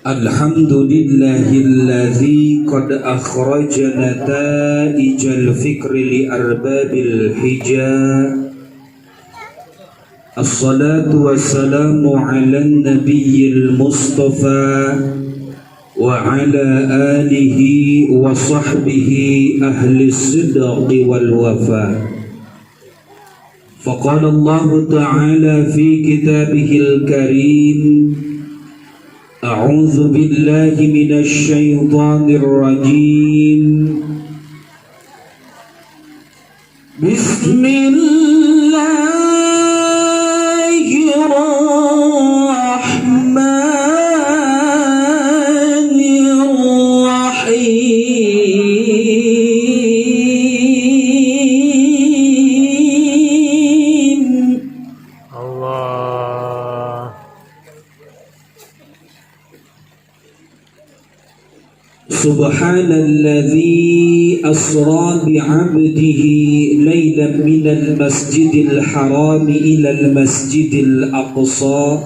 الحمد لله الذي قد أخرج نتائج الفكر لأرباب الحجاب. الصلاة والسلام على النبي المصطفى وعلى آله وصحبه أهل الصدق والوفاء. فقال الله تعالى في كتابه الكريم: أعوذ بالله من الشيطان الرجيم. بسم الله الرحمن الرحيم. الله. سبحان الذي أسرى بعبده ليلا من المسجد الحرام إلى المسجد الأقصى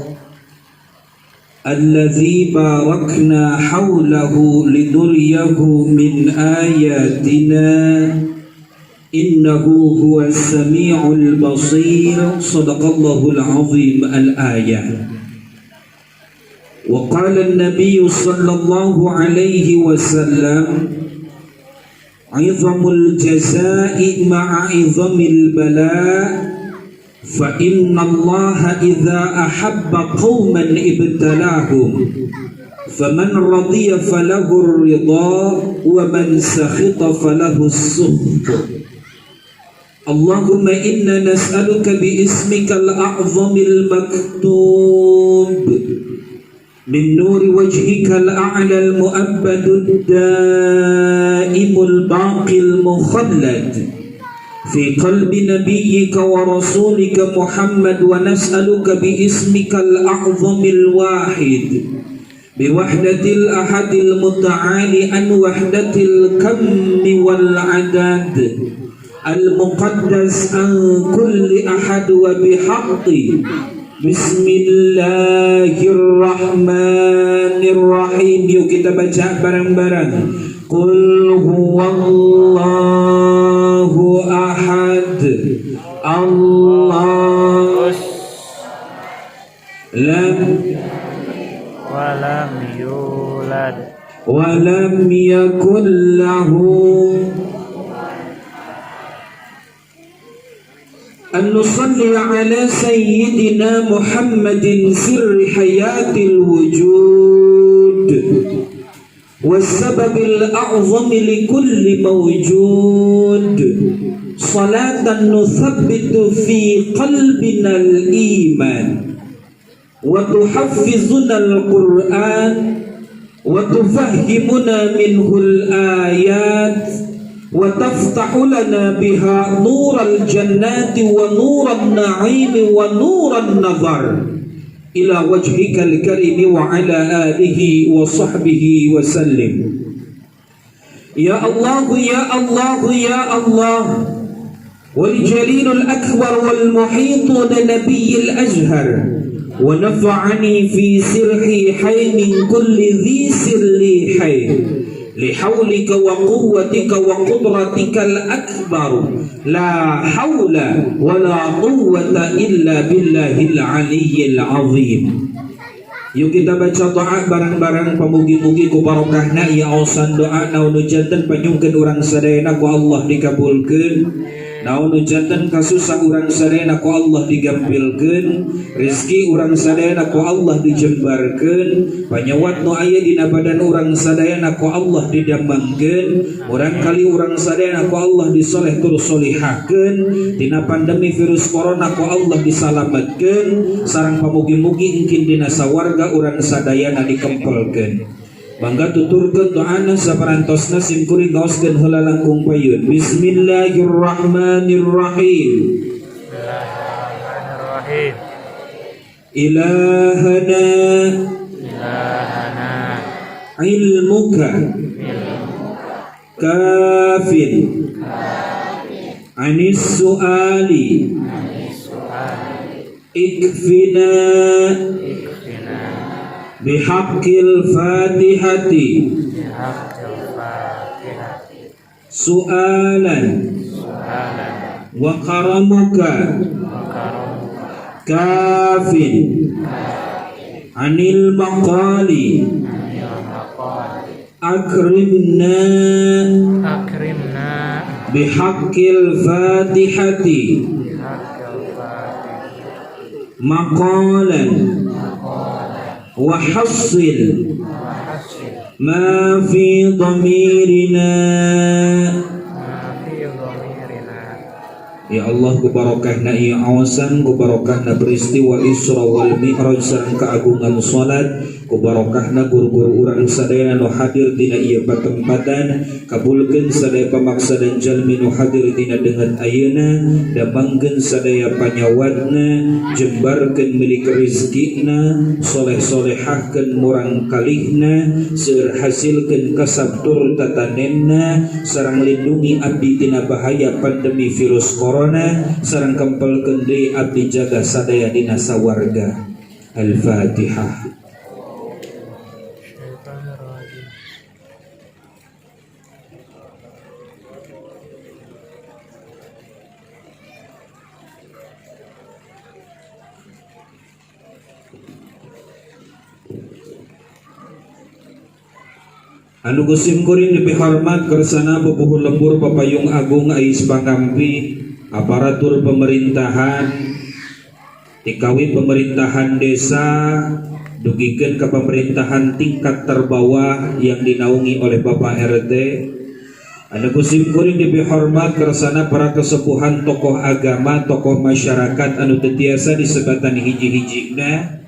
الذي باركنا حوله لنريه من آياتنا إنه هو السميع البصير. صدق الله العظيم. الآية. وقال النبي صلى الله عليه وسلم: عظم الجزاء مع عظم البلاء، فإن الله إذا أحب قوما ابتلاهم، فمن رضي فله الرضا ومن سخط فله السخط. اللهم إنا نسألك باسمك الأعظم المكتوب من نور وجهك الأعلى المؤبد الدائم الباقي المخلد في قلب نبيك ورسولك محمد، ونسألك باسمك الأعظم الواحد بوحدة الأحد المتعالي عن وحدة الكم والعدد المقدس عن كل أحد وبحق بسم الله الرحمن الرحيم. Yuk kita baca bareng-bareng. Qul huwallahu ahad, Allah lam walam yulad walam yakul lahu أن نصلي على سيدنا محمد سر حياة الوجود والسبب الأعظم لكل موجود، صلاة نثبت في قلبنا الإيمان وتحفظنا القرآن وتفهمنا منه الآيات وتفتح لنا بها نور الجنات ونور النعيم ونور النظر إلى وجهك الكريم وعلى آله وصحبه وسلم. يا الله يا الله يا الله، والجليل الأكبر والمحيط لنبي الأزهر، ونفعني في سرحي حي من كل ذي سر حي لحولك وقوتك وقدرتك الأكبر، لا حول ولا قوة إلا بالله العلي العظيم. Yuk kita baca doa bareng-bareng pamugi-mugi ku barokahna ya ausan doa naon janten panyungkeun urang sadayana ku Allah dikabulkeun, naon janten kasusah urang sadayana ku Allah digampilkeun, rezeki urang sadayana ku Allah dijembarkeun, panyawat nu aya dina badan urang sadayana ku Allah didamangkeun, urang kali urang sadayana ku Allah disoleh tur solihakeun, dina pandemi virus corona ku Allah disalametkeun, sareng pamugi-mugi engkin dina sawarga urang sadayana dikempelkeun. Bangga tuturkeun doana saparantosna sim kuring gaoskeun heula langkung payun. Bismillahirrahmanirrahim. Bismillahirrahmanirrahim. Ilahana ilmuka kafin anis su'ali ikfina bihaqqil fatihati su'alan wa karamuka kafin anil maqali akrimna bihaqqil fatihati maqalan wa hassil ma fi dhamirina. Ya Allah, ku barokahna ieu awasan, ku barokahna peristiwa Isra wal Mi'raj sareng keagungan salat, ku barokahna guru-guru urang sadaya nu hadir dina ieu patempatan, kabulkeun sadaya pamaksa dan jalmi nu hadir dina dengan ayeuna, damangkeun sadaya panyawatna, jembarkeun milik rezekina, soleh-solehahkeun murang kalihna, seueur hasilkeun kasabtur tatanenna, sareng lindungi abdi tina bahaya pandemi virus corona, sareng kempelkeun deui abdi jaga sadaya dina sawarga. Al-Fatihah. Anu gusim kuring dipihormat kersana pupuh lembur papayung agung ais pangampi aparatur pemerintahan tikawi pemerintahan desa dugikeun ke pemerintahan tingkat terbawah yang dinaungi oleh Bapak RT. Anu gusim kuring dipihormat kersana para kesepuhan tokoh agama, tokoh masyarakat anu teu tiasa disebatan hiji-hijina,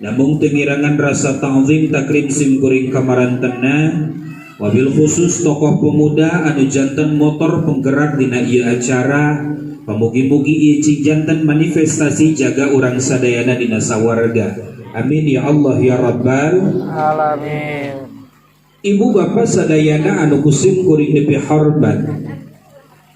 namun tengirangan rasa ta'zim takrim sim kuring kamarantenna, wabil khusus tokoh pemuda anu janten motor penggerak dina ieu acara, pamugi-mugi ieu cing janten manifestasi jaga urang sadayana dina sawarga. Amin ya Allah ya Rabbal alamin. Ibu bapak sadayana anu kusim kuring dipihormat,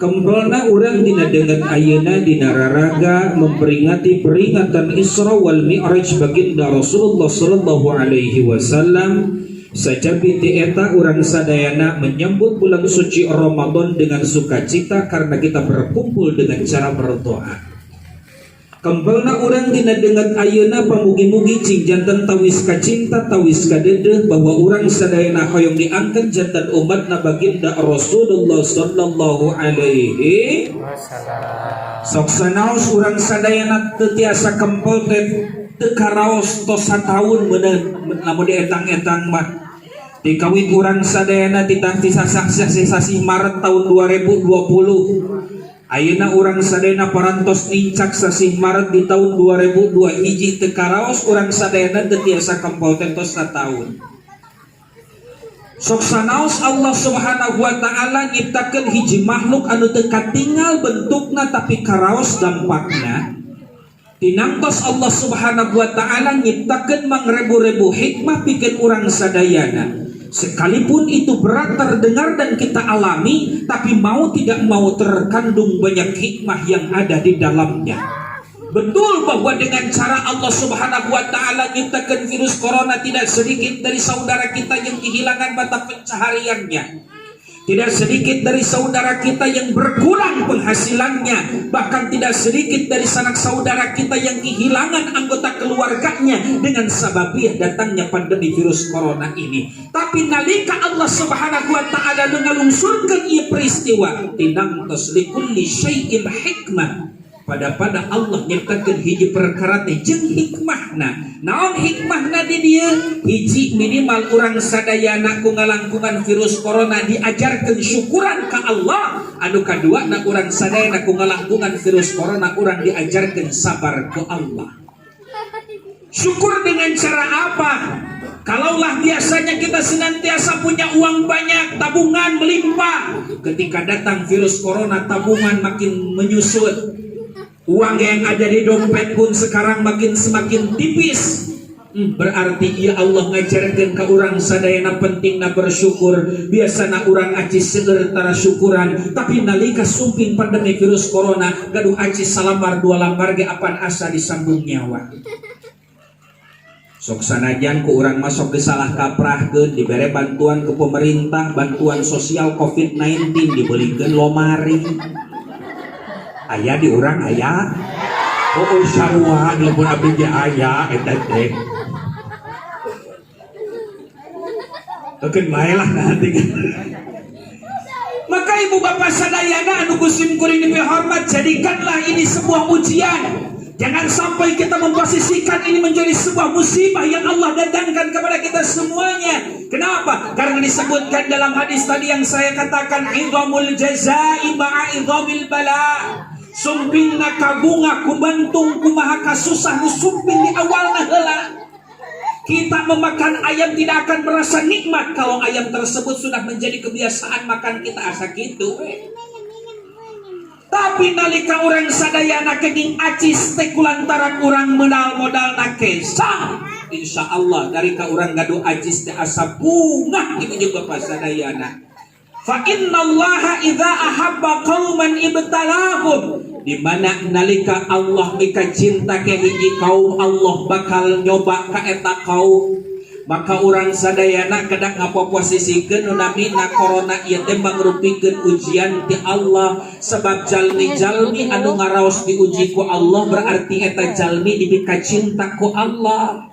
kempelna urang dina dengan ayeuna dina raraga memperingati peringatan Isra wal Mi'raj baginda Rasulullah sallallahu alaihi wasallam. Sajabi ti eta urang sadayana menyambut bulan suci Ramadan dengan sukacita karena kita berkumpul dengan cara berdoa. Kempelna urang dina dengan ayeuna pamugi-mugi cing janten tawis kacinta tawis kadedeh bahwa urang sadayana hoyong diangkat janten umatna baginda Rasulullah sallallahu alaihi wasallam. Sok sanaos urang sadayana teu tiasa kempel teu karaos tos sataun meunang lamun dietang-etang mah. Dikawin urang sadayana titah sasih Maret tahun 2020. Ayeuna urang sadayana parantos nincak sasih Maret di tahun 2002 hiji teu karaos urang sadayana teu tiasa kempel tos sataun. Sok sanaos Allah Subhanahu wa taala nyiptakeun hiji makhluk anu teu katingal bentukna tapi karaos dampakna. Tinangtos Allah Subhanahu wa taala nyiptakeun mangrebu-rebu hikmah pikeun urang sadayana. Sekalipun itu berat terdengar dan kita alami, tapi mau tidak mau terkandung banyak hikmah yang ada di dalamnya. Betul bahwa dengan cara Allah Subhanahu wa taala nyiptakeun virus corona tidak sedikit dari saudara kita yang kehilangan mata pencahariannya. Tidak sedikit dari saudara kita yang berkurang penghasilannya. Bahkan tidak sedikit dari sanak saudara kita yang kehilangan anggota keluarganya dengan sababiah datangnya pandemi virus corona ini. Tapi nalika Allah Subhanahu wa taala ngalungsurkeun ieu peristiwa, tinangtos likulli syai'in hikmah. Pada Allah nyiptakeun hiji perkara teh jeung hikmahna. Naon hikmahna di dieu? Hiji minimal urang sadayana ku ngalangkungan virus corona diajarkeun syukuran ka Allah. Anu kaduana urang sadayana ku ngalangkungan virus corona urang diajarkeun sabar ku Allah. Syukur dengan cara apa? Kalaulah biasanya kita senantiasa punya uang banyak, tabungan melimpah, ketika datang virus corona tabungan makin menyusut. Uang yang ada di dompet pun sekarang semakin tipis. Berarti ya Allah ngajarkeun ka urang sadayana pentingna bersyukur. Biasana urang acis seueur tara syukuran, tapi nalika sumping pandemi virus corona gaduh acis salamar dua lambar ge apan asa disambung nyawa. Sok sanajan ku urang masuk ke salah kaprahkeun dibere bantuan ke pemerintah, bantuan sosial COVID-19 dibelikeun lomari. Aya di urang aya. Oh sarua lamun abdi ge aya eta teh. Oke bae lah nanti. Maka ibu bapak sadayana anu Gusim kuring dihormat, jadikanlah ini sebuah ujian. Jangan sampai kita memposisikan ini menjadi sebuah musibah yang Allah datangkan kepada kita semuanya. Kenapa? Karena disebutkan dalam hadis tadi yang saya katakan, idhamul jazai ma'a idhamil bala. Sumpingna kabunga kubantung kumaha kasusah nu sumping di awalna heula. Kita memakan ayam tidak akan merasa nikmat kalau ayam tersebut sudah menjadi kebiasaan makan kita asa kitu. Tapi nalika orang sadayana kenging acis teh kulantaran orang modal kesang, insya Allah dari ka orang gaduh acis teh asa bunga ibu juga bapak sadayana. Fa innallaha idza ahabba qauman ibtalahum, di mana nalika Allah mika cinta ke hiji kaum, Allah bakal nyoba ka eta kaum. Maka orang sadayana kadang ngaposisikeun nu namina corona ieu teh mangrupikeun ujian ti Allah, sebab jalmi-jalmi anu ngaraos diuji ku Allah berarti eta jalmi dibika cinta ku Allah.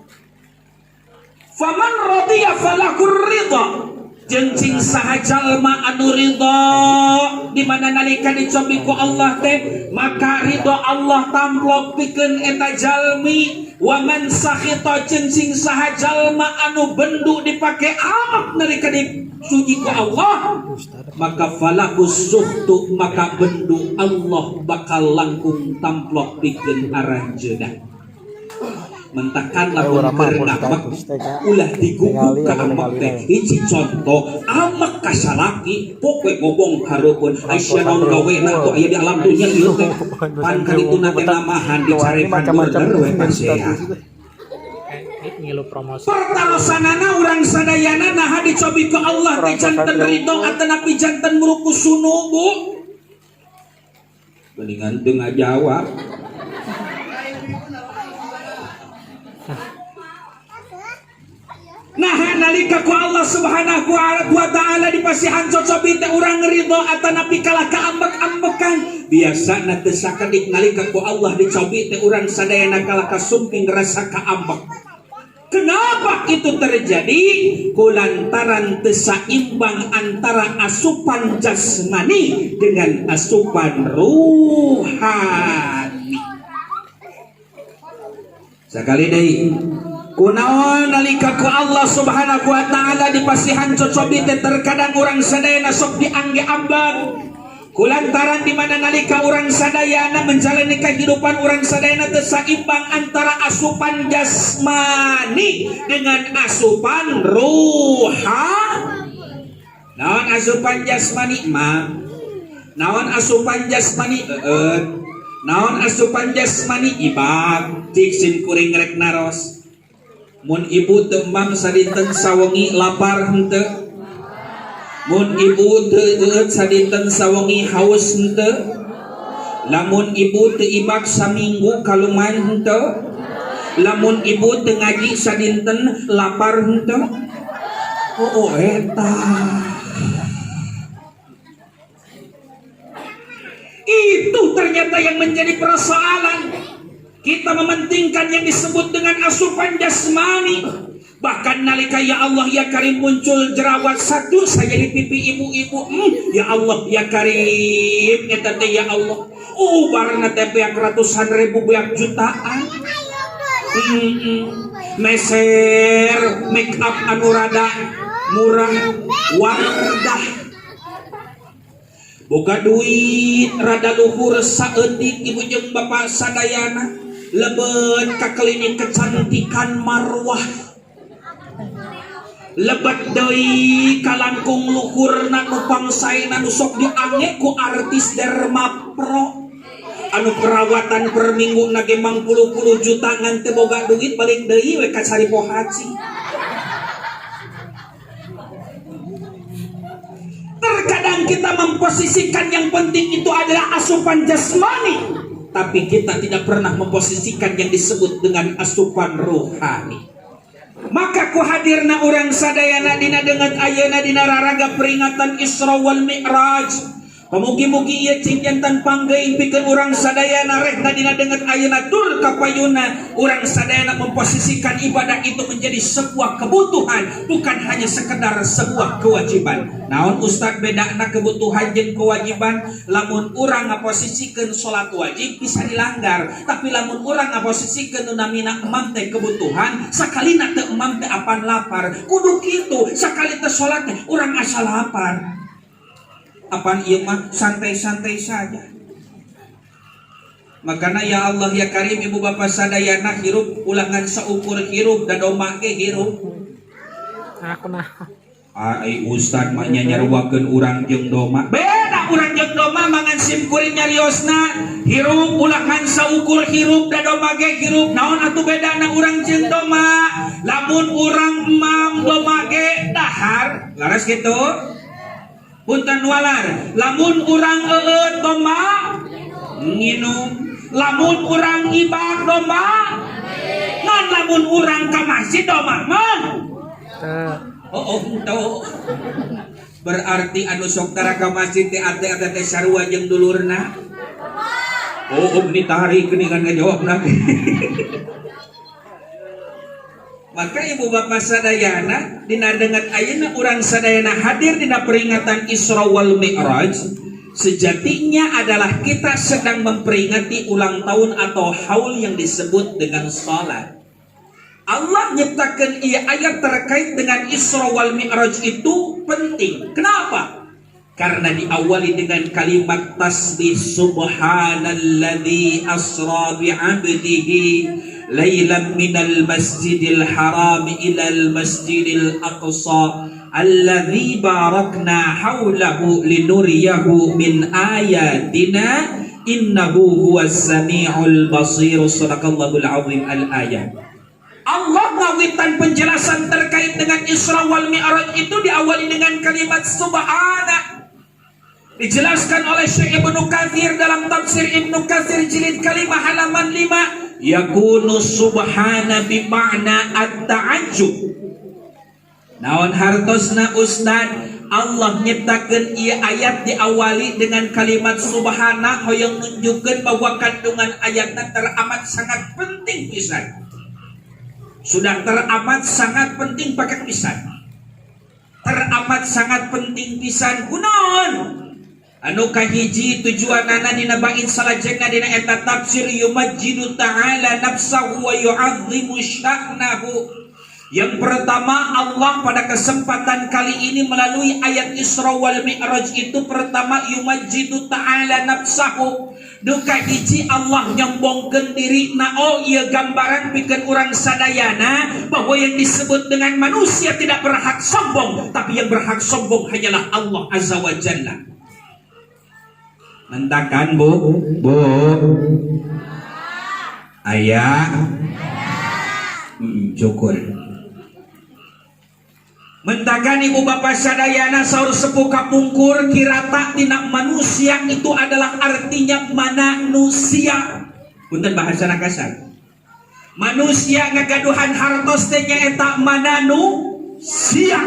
Faman radiya falakur ridha, jeung saha jalma anu ridha di mana nalika dicobi ku Allah teh maka ridha Allah tamplok pikeun eta jalmi. Wa man sakhita jeung saha jalma anu bendu dipake amak nalika disuji ku Allah maka falahus suhtu, maka bendu Allah bakal langkung tamplok pikeun aranjeunna. Mentakan lamun keur ngamak ulah diguguk ka amak teh. Hiji contoh amak ka salaki pokoe gobong hareupeun Aisyah naon gawena tuh aya di alam dunya ieu teh pan kadituna teh namahan dicarekan order we pasea. Pertalosanana urang sadayana naha dicobi ku Allah teh janten ridho atanapi janten muruku sunu Bu. Mendingan teu ngajawab. Nah nalika ku Allah subhanahu wa ta'ala dipasihan cocobi teh urang ridho atanapi kalah kaambek-ambekan. Biasana teu sakedik nalika ku Allah dicobi teh urang sadayana kalah kasumping rasa kaambek. Kenapa itu terjadi? Kulantaran teu saimbang antara asupan jasmani dengan asupan ruhani. Sakali deui kunaon nalika ku Allah subhanahu wa ta'ala dipasihan cocobi teh terkadang urang sadayana sok diangge ambang. Kulantaran di mana nalika urang sadayana menjalani kehidupan urang sadayana teu saimbang antara asupan jasmani dengan asupan ruhani. Naon asupan jasmani mah? Naon asupan jasmani naon asupan jasmani ibad cik sim kuring rek naros. Mun ibu tembang sadinten sawengi lapar henteu. Mun ibu teu sadinten sawengi haus henteu. Lamun ibu teu ibak saminggu kaluman henteu. Lamun ibu teu ngaji sadinten lapar henteu. Oh eta. Itu ternyata yang menjadi persoalan. Kita mementingkan yang disebut dengan asupan jasmani. Bahkan nalika ya Allah ya Karim muncul jerawat satu saya di pipi ibu-ibu. Ya Allah ya Karim eta teh ya Allah. Barna teh beak ratusan ribu beak jutaan. Meser make up anu rada murah wardah. Boga duit rada luhur saeutik ibu jeung bapak sadayana. Lebet ka klinik kecantikan marwah. Lebet deui ka langkung luhurna nu pangsaena nu sok diangge ku artis Dermapro. Anu perawatan per minggu na ge mang 10 juta ngan teu boga duit balik deui we ka Saripo Haji. Terkadang kita memposisikan yang penting itu adalah asupan jasmani, tapi kita tidak pernah memposisikan yang disebut dengan asupan rohani. Maka ku hadirna urang sadayana dina dengan ayeuna dina raraga peringatan Isra wal Mi'raj. Pamugi-mugi ieu cing jantan panggeing pikeun urang sadayana rek dina dengan ayeuna dur ka payuna urang sadayana memposisikan ibadah itu menjadi sebuah kebutuhan, bukan hanya sekedar sebuah kewajiban. Naon Ustaz bedana kebutuhan jeung kewajiban? Lamun urang ngaposisikeun salat wajib bisa dilanggar, tapi lamun urang ngaposisikeun nu namina emam teh kebutuhan, sakalina teu emam teh apan lapar. Kudu kitu, sakali teh salat teh urang asa lapar. Apaan ieu mah santai-santai saja. Makanya ya Allah ya Karim ibu bapak sadayana hirup ulangan saukur hirup da doma ge hirup. Aku nah. Ai Ustaz mah nyarwakeun urang jeung doma. Beda urang jeung doma mangan sim kuring nyariosna hirup ulangan saukur hirup da doma ge hirup. Naon atuh bedana urang jeung doma? Lamun urang emam doma ge dahar. Laras kitu? Punten walar, lamun urang eueut doma nginum, lamun urang ibad doma ngan, lamun urang ka masjid doma mah tuh. Berarti anu sok tara ka masjid teh ate-ate teh sarua jeung dulurna. Ditarik geuningan ngajawabna. Maka ibu bapak sadayana dina dengan ayeuna urang sadayana hadir dina peringatan Isra wal Mi'raj, sejatinya adalah kita sedang memperingati ulang tahun atau haul yang disebut dengan salat. Allah nyiptakeun ieu ayat terkait dengan Isra wal Mi'raj itu penting. Kenapa? Karena diawali dengan kalimat tasbih subhanalladzi asra bi 'abdihi lailan minal masjidil haram ilal masjidil aqsa alladzi barakna haulahu linuriyahu min ayatina innahu huwas samiul basir. Shadaqallahul azim. Al-ayat. Allah ngawitan penjelasan terkait dengan Isra wal Mi'raj itu diawali dengan kalimat subhana. Dijelaskan oleh Syekh Ibnu Katsir dalam tafsir Ibnu Katsir jilid kalimah halaman 5, yakunu subhana bi ma'na at-ta'ajjub. Naon hartosna Ustaz? Allah nyiptakeun ieu ayat diawali dengan kalimat subhana hoyong nunjukkeun bahwa kandungan ayatna teramat sangat penting pisan. Sudah teramat sangat penting pakai pisan. Teramat sangat penting pisan kunaon? Anu kahiji tujuanana dina bait salajengna dina eta tafsir yumajjidu ta'ala nafsahu wa yu'azzimu sya'nahu. Yang pertama, Allah pada kesempatan kali ini melalui ayat Isra wal Mi'raj itu pertama yumajjidu ta'ala nafsahu. Duka hiji Allah nyombongkeun diri na ieu gambaran pikeun urang sadayana bahwa yang disebut dengan manusia tidak berhak sombong, tapi yang berhak sombong hanyalah Allah Azza wa Jalla. Mentakan bu ayah syukur. Mentakan ibu bapak sadayana saur sepuh kapungkur kirata tina manusia itu adalah artinya manusia. Punten bahasa kasar. Manusia ngagaduhan hartos teh nyaeta manusia.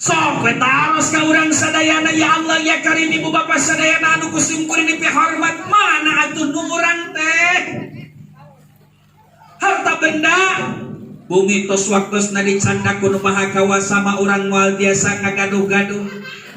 Sok taros ka urang sadayana ya Allah ya Karim ibu bapak sadayana anu kusim kuring dipihormat mana atuh nu urang teh harta benda bumi tos waktosna dicandak ku nu maha kawasa mah urang moal biasa ngagaduh-gaduh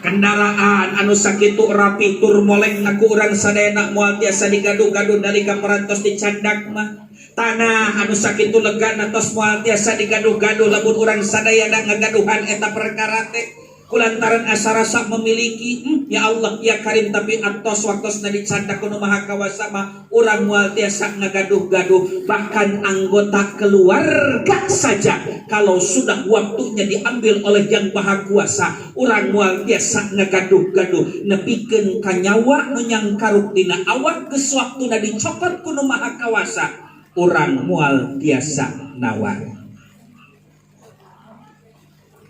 kendaraan anu sakitu rapi tur moleng ngaku urang sadayana moal biasa digaduh-gaduh nalika perantos dicandak mah tanah anu sakitu lega tos moal tiasa digaduh-gaduh lamun urang sadayana ngagaduhan eta perkara teh kulantaran asa rasa memiliki ya Allah ya Karim tapi atos waktosna dicandak ku nu maha kawasa mah urang moal tiasa ngagaduh-gaduh bahkan anggota keluarga saja kalau sudah waktunya diambil oleh yang maha kuasa urang moal tiasa ngagaduh-gaduh nepikeun ka nyawa nu nyangkaruk dina awak geus waktuna dicopot ku nu maha kawasa orang mual biasa nawar.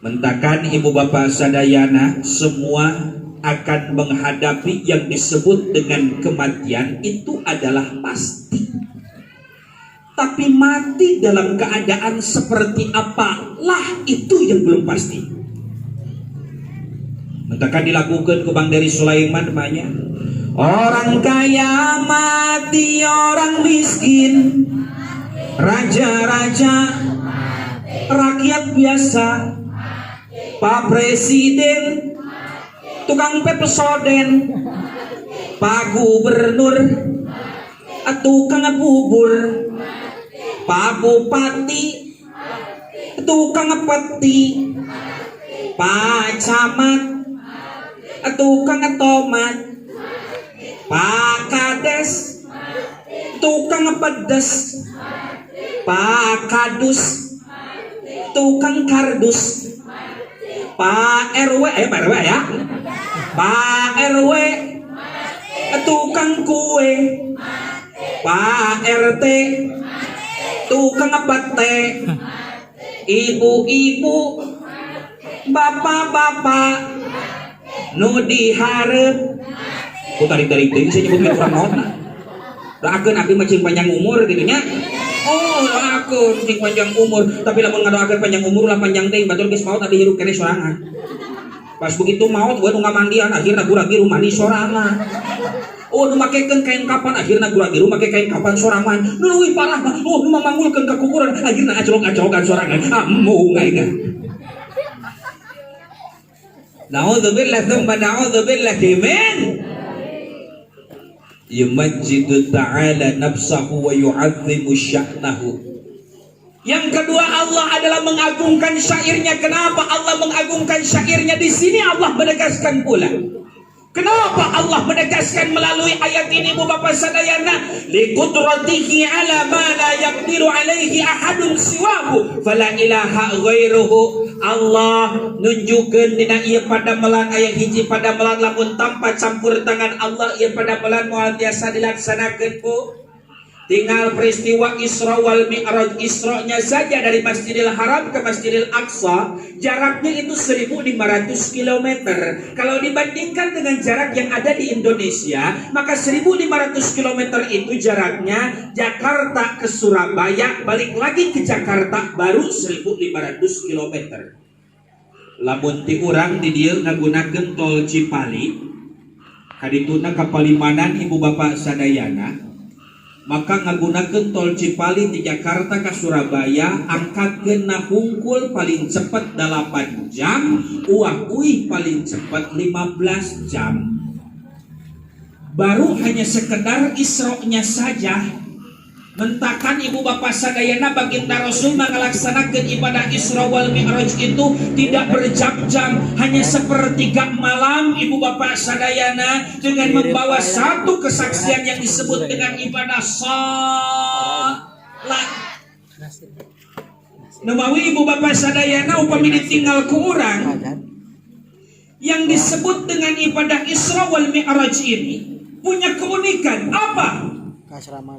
Mentakan ibu bapak sadayana semua akan menghadapi yang disebut dengan kematian itu adalah pasti. Tapi mati dalam keadaan seperti apalah itu yang belum pasti. Mentakan dilakukan ke Bang dari Sulaiman banyak. Orang kaya mati, orang miskin, raja-raja, rakyat biasa, Pak Presiden, tukang pepesoden, Pak Gubernur, tukang bubur, Pak Bupati, tukang peti, Pak Camat, tukang tomat, Pak Kades, tukang pedes, Pak Kadus, tukang kardus, Pak RW, Pak RW ya, Pak RW, tukang kue, Pak RT, tukang pete, ibu-ibu, bapak-bapak, nu diharap. Ku tarik-tarik teh saya nyebutkan orang naon. Doakeun abdi macing panjang umur gitu nya. Oh, doakeun macing panjang umur, tapi lamun ngadoakeun panjang umur lah panjang teh batur geus maot abdi hirup keneh sorangan. Pas begitu maot we nu ngamandian akhirna guragi rumandi sorangan. Oh, nu makekeun kain kapan akhirna guragi make kain kapan sorangan. Nu leuwih parah mah, oh nu mamangulkeun ka kuburan akhirna acolok-acolokan sorangan. Amung ayeuna. Na'udzubillah tsumma na'udzubillah min yumajjidu ta'ala nafsahu wa yu'azzimu sya'nahu. Yang kedua, Allah adalah mengagungkan syairnya. Kenapa Allah mengagungkan syairnya? Di sini Allah menegaskan pula. Kenapa Allah menegaskan melalui ayat ini Bu Bapak sadayana? Liqudratihi ala ma la yaqdiru alaihi ahadun siwahu fala ilaha ghairuhu. Allah nunjukkeun dina ieu padamelan aya hiji padamelan lamun tanpa campur tangan Allah ieu padamelan moal tiasa dilaksanakeun Bu. Tinggal peristiwa Isra wal Mi'raj. Isra-nya saja dari Masjidil Haram ke Masjidil Aqsa jaraknya itu 1500 km. Kalau dibandingkan dengan jarak yang ada di Indonesia, maka 1500 km itu jaraknya Jakarta ke Surabaya, balik lagi ke Jakarta baru 1500 km. Lamun ti urang di dieu ngagunakeun tol Cipali kadituna ka Palimanan Ibu Bapak sadayana, maka ngagunakeun tol Cipali di Jakarta ke Surabaya angkatkeun na hungkul paling cepat 8 jam, uih paling cepat 15 jam. Baru hanya sekedar Isra-nya saja. Mentakan Ibu Bapak sadayana baginda Rasul melaksanakan ibadah Isra wal Mi'raj itu tidak berjam-jam, hanya sepertiga malam Ibu Bapak sadayana, dengan membawa satu kesaksian yang disebut dengan ibadah salat. Nawawi Ibu Bapak sadayana upami ditinggal ku urang yang disebut dengan ibadah Isra wal Mi'raj ini punya keunikan apa?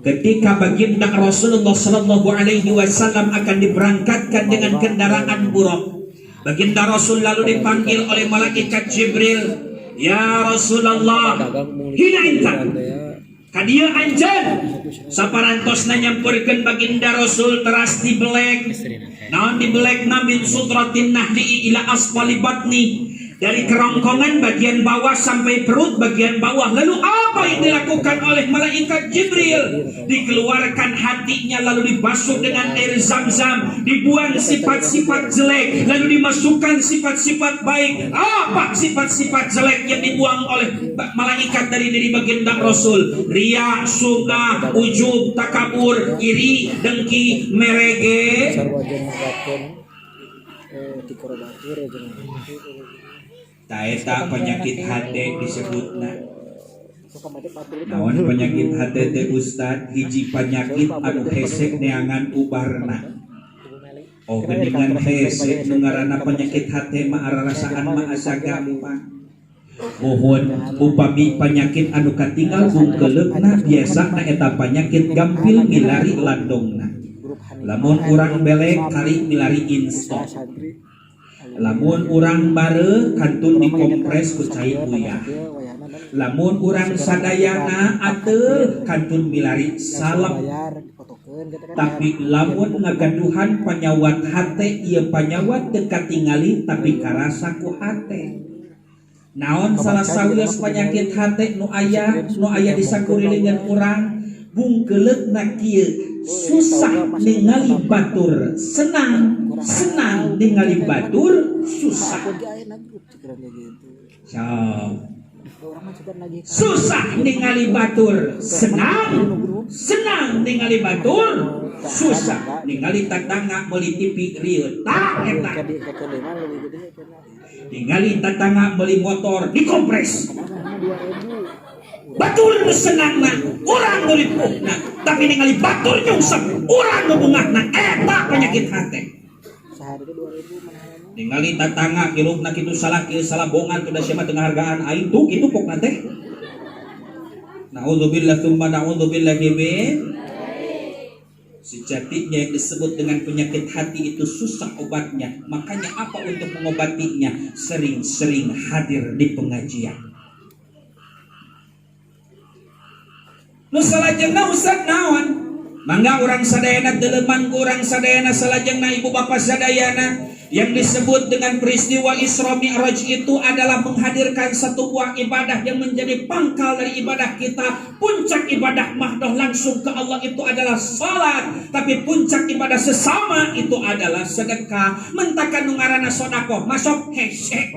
Ketika baginda Rasulullah Sallallahu Alaihi Wasallam akan diberangkatkan dengan kendaraan buruk, baginda Rasul lalu dipanggil oleh malaikat Jibril, ya Rasulullah, hina intan, kadia anjan. Saparantosna nyampurkeun baginda Rasul teras di belek, naon di belek min sudratin nahli ila asfali batni. Dari kerongkongan bagian bawah sampai perut bagian bawah. Lalu apa yang dilakukan oleh malaikat Jibril? Dikeluarkan hatinya lalu dibasuh dengan air zam-zam, dibuang sifat-sifat jelek, lalu dimasukkan sifat-sifat baik. Apa sifat-sifat jelek yang dibuang oleh malaikat dari diri baginda Rasul? Riya, sum'ah, ujub, takabur, iri, dengki, merege. Taeta penyakit hati disebutna. Naon penyakit hati teh Ustad? Hiji penyakit anu hese neangan ubarna. Oh geningan hese nu ngaranna penyakit hati mah ararasaan mah asa gampang. Mohon upami penyakit anu katinggal bungkeleukna biasana eta penyakit gampil milari landongna. Lamun urang belek kali milari instan. Lamun urang bare kantun dikompres ku cai uyah. Lamun urang sadayana ateu kantun milari salam. Tapi lamun ngagaduhan panyawat hate ieu panyawat teu katingali tapi karasa ku hate. Naon salah sawios penyakit hate nu aya di sakurilingan urang bungkeuleutna kieu susah ningali batur senang ningali batur susah. Susah ningali batur senang ningali batur susah ningali tatangga meuli TV rieu tah eta ningali tatangga meuli motor dikompres batur nu senangna urang meuli puhna tapi ningali batur nyungsep urang nu bungahna eta penyakit hate. Ningali tatangga hirupna kitu salah kieu salabongan kuda sia mah teu ngahargaan aing tuh kitu pokna teh. Naudzubillah tsumma naudzubillahi min. Sejatinya yang disebut dengan penyakit hati itu susah obatnya. Makanya apa untuk mengobatinya? Sering-sering hadir di pengajian. Nu salajengna Ustaz naon? Mangga urang sadayana deleman urang sadayana salajengna ibu bapak sadayana yang disebut dengan peristiwa Isra Mi'raj itu adalah menghadirkan satu buah ibadah yang menjadi pangkal dari ibadah kita. Puncak ibadah mahdoh langsung ke Allah itu adalah salat, tapi puncak ibadah sesama itu adalah sedekah. Mentakan nungarana sodako masuk hese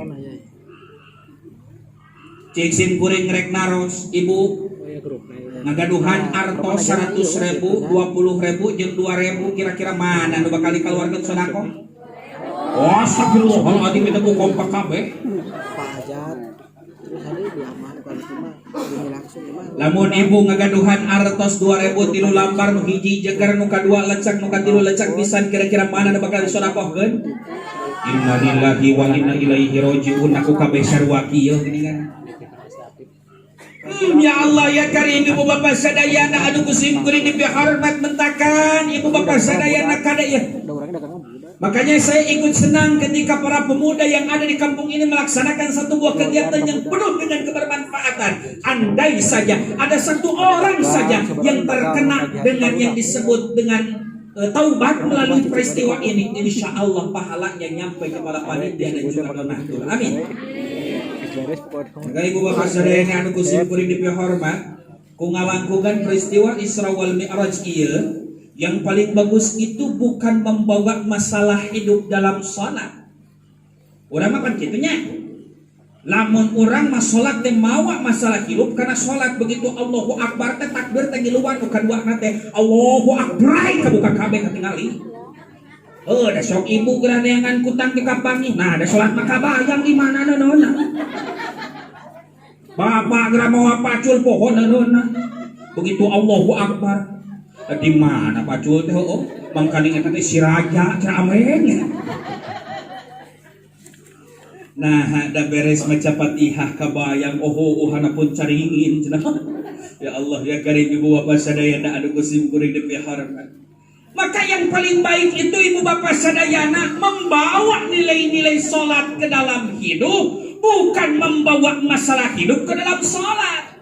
cik sin kuring rek naros ibu ngagaduhan artos 100.000 20.000 jeung 2.000 kira-kira mana nu bakal dikeluarkeun sodako? Wah, astagfirullahaladzim kita ku kompak kabeh. Lamun ibu ngagaduhan artos 2.000 tilu lambar nu hiji jeger nu kadua lecak nu katilu lecak pisan kira-kira mana nu bakal disodakohkeun? Innalillahi wa inna ilaihi rajiun. Aku kabeh sarua kieu geuningan. Ya Allah ya Karim, ibu bapak sadayana anu kusim kuring dihormat mentakan ibu bapak sadayana kada ya. Makanya saya ikut senang ketika para pemuda yang ada di kampung ini melaksanakan satu buah kegiatan yang penuh dengan kebermanfaatan. Andai saja ada satu orang saja yang terkena dengan yang disebut dengan taubat melalui peristiwa ini, insya Allah pahalanya nyampe kepada panitia dan juga donatur. Amin. Maka ibu bapak sadayana anu kusim kuring dihormat, ku ngalangkungan peristiwa Isra wal Mi'raj ieu. Yang paling bagus itu bukan membawa masalah hidup dalam sholat. Urang mah kan kitunya. Lamun urang mah sholat teh mawa masalah hidup karena sholat begitu Allahu Akbar teh takbir teh ngiluan bukan duana teh Allahu Akbar kabuka kabeh katingali. Da sok ibu geraneangan kutang di kapangi. Nah, da sholat mah kabayang di mana nona. Bapak geura mawa pacul pohon nona. Begitu Allahu Akbar di mana pacul teh mangkaling eta teh si raja ameng. Nah, da beres maca Fatihah kabayang ohana pun caringin cenah. Ya Allah ya Karim ibu bapak sadayana anu kusim kuring dipihormat. Maka yang paling baik itu ibu bapak sadayana membawa nilai-nilai salat ke dalam hidup, bukan membawa masalah hidup ke dalam salat.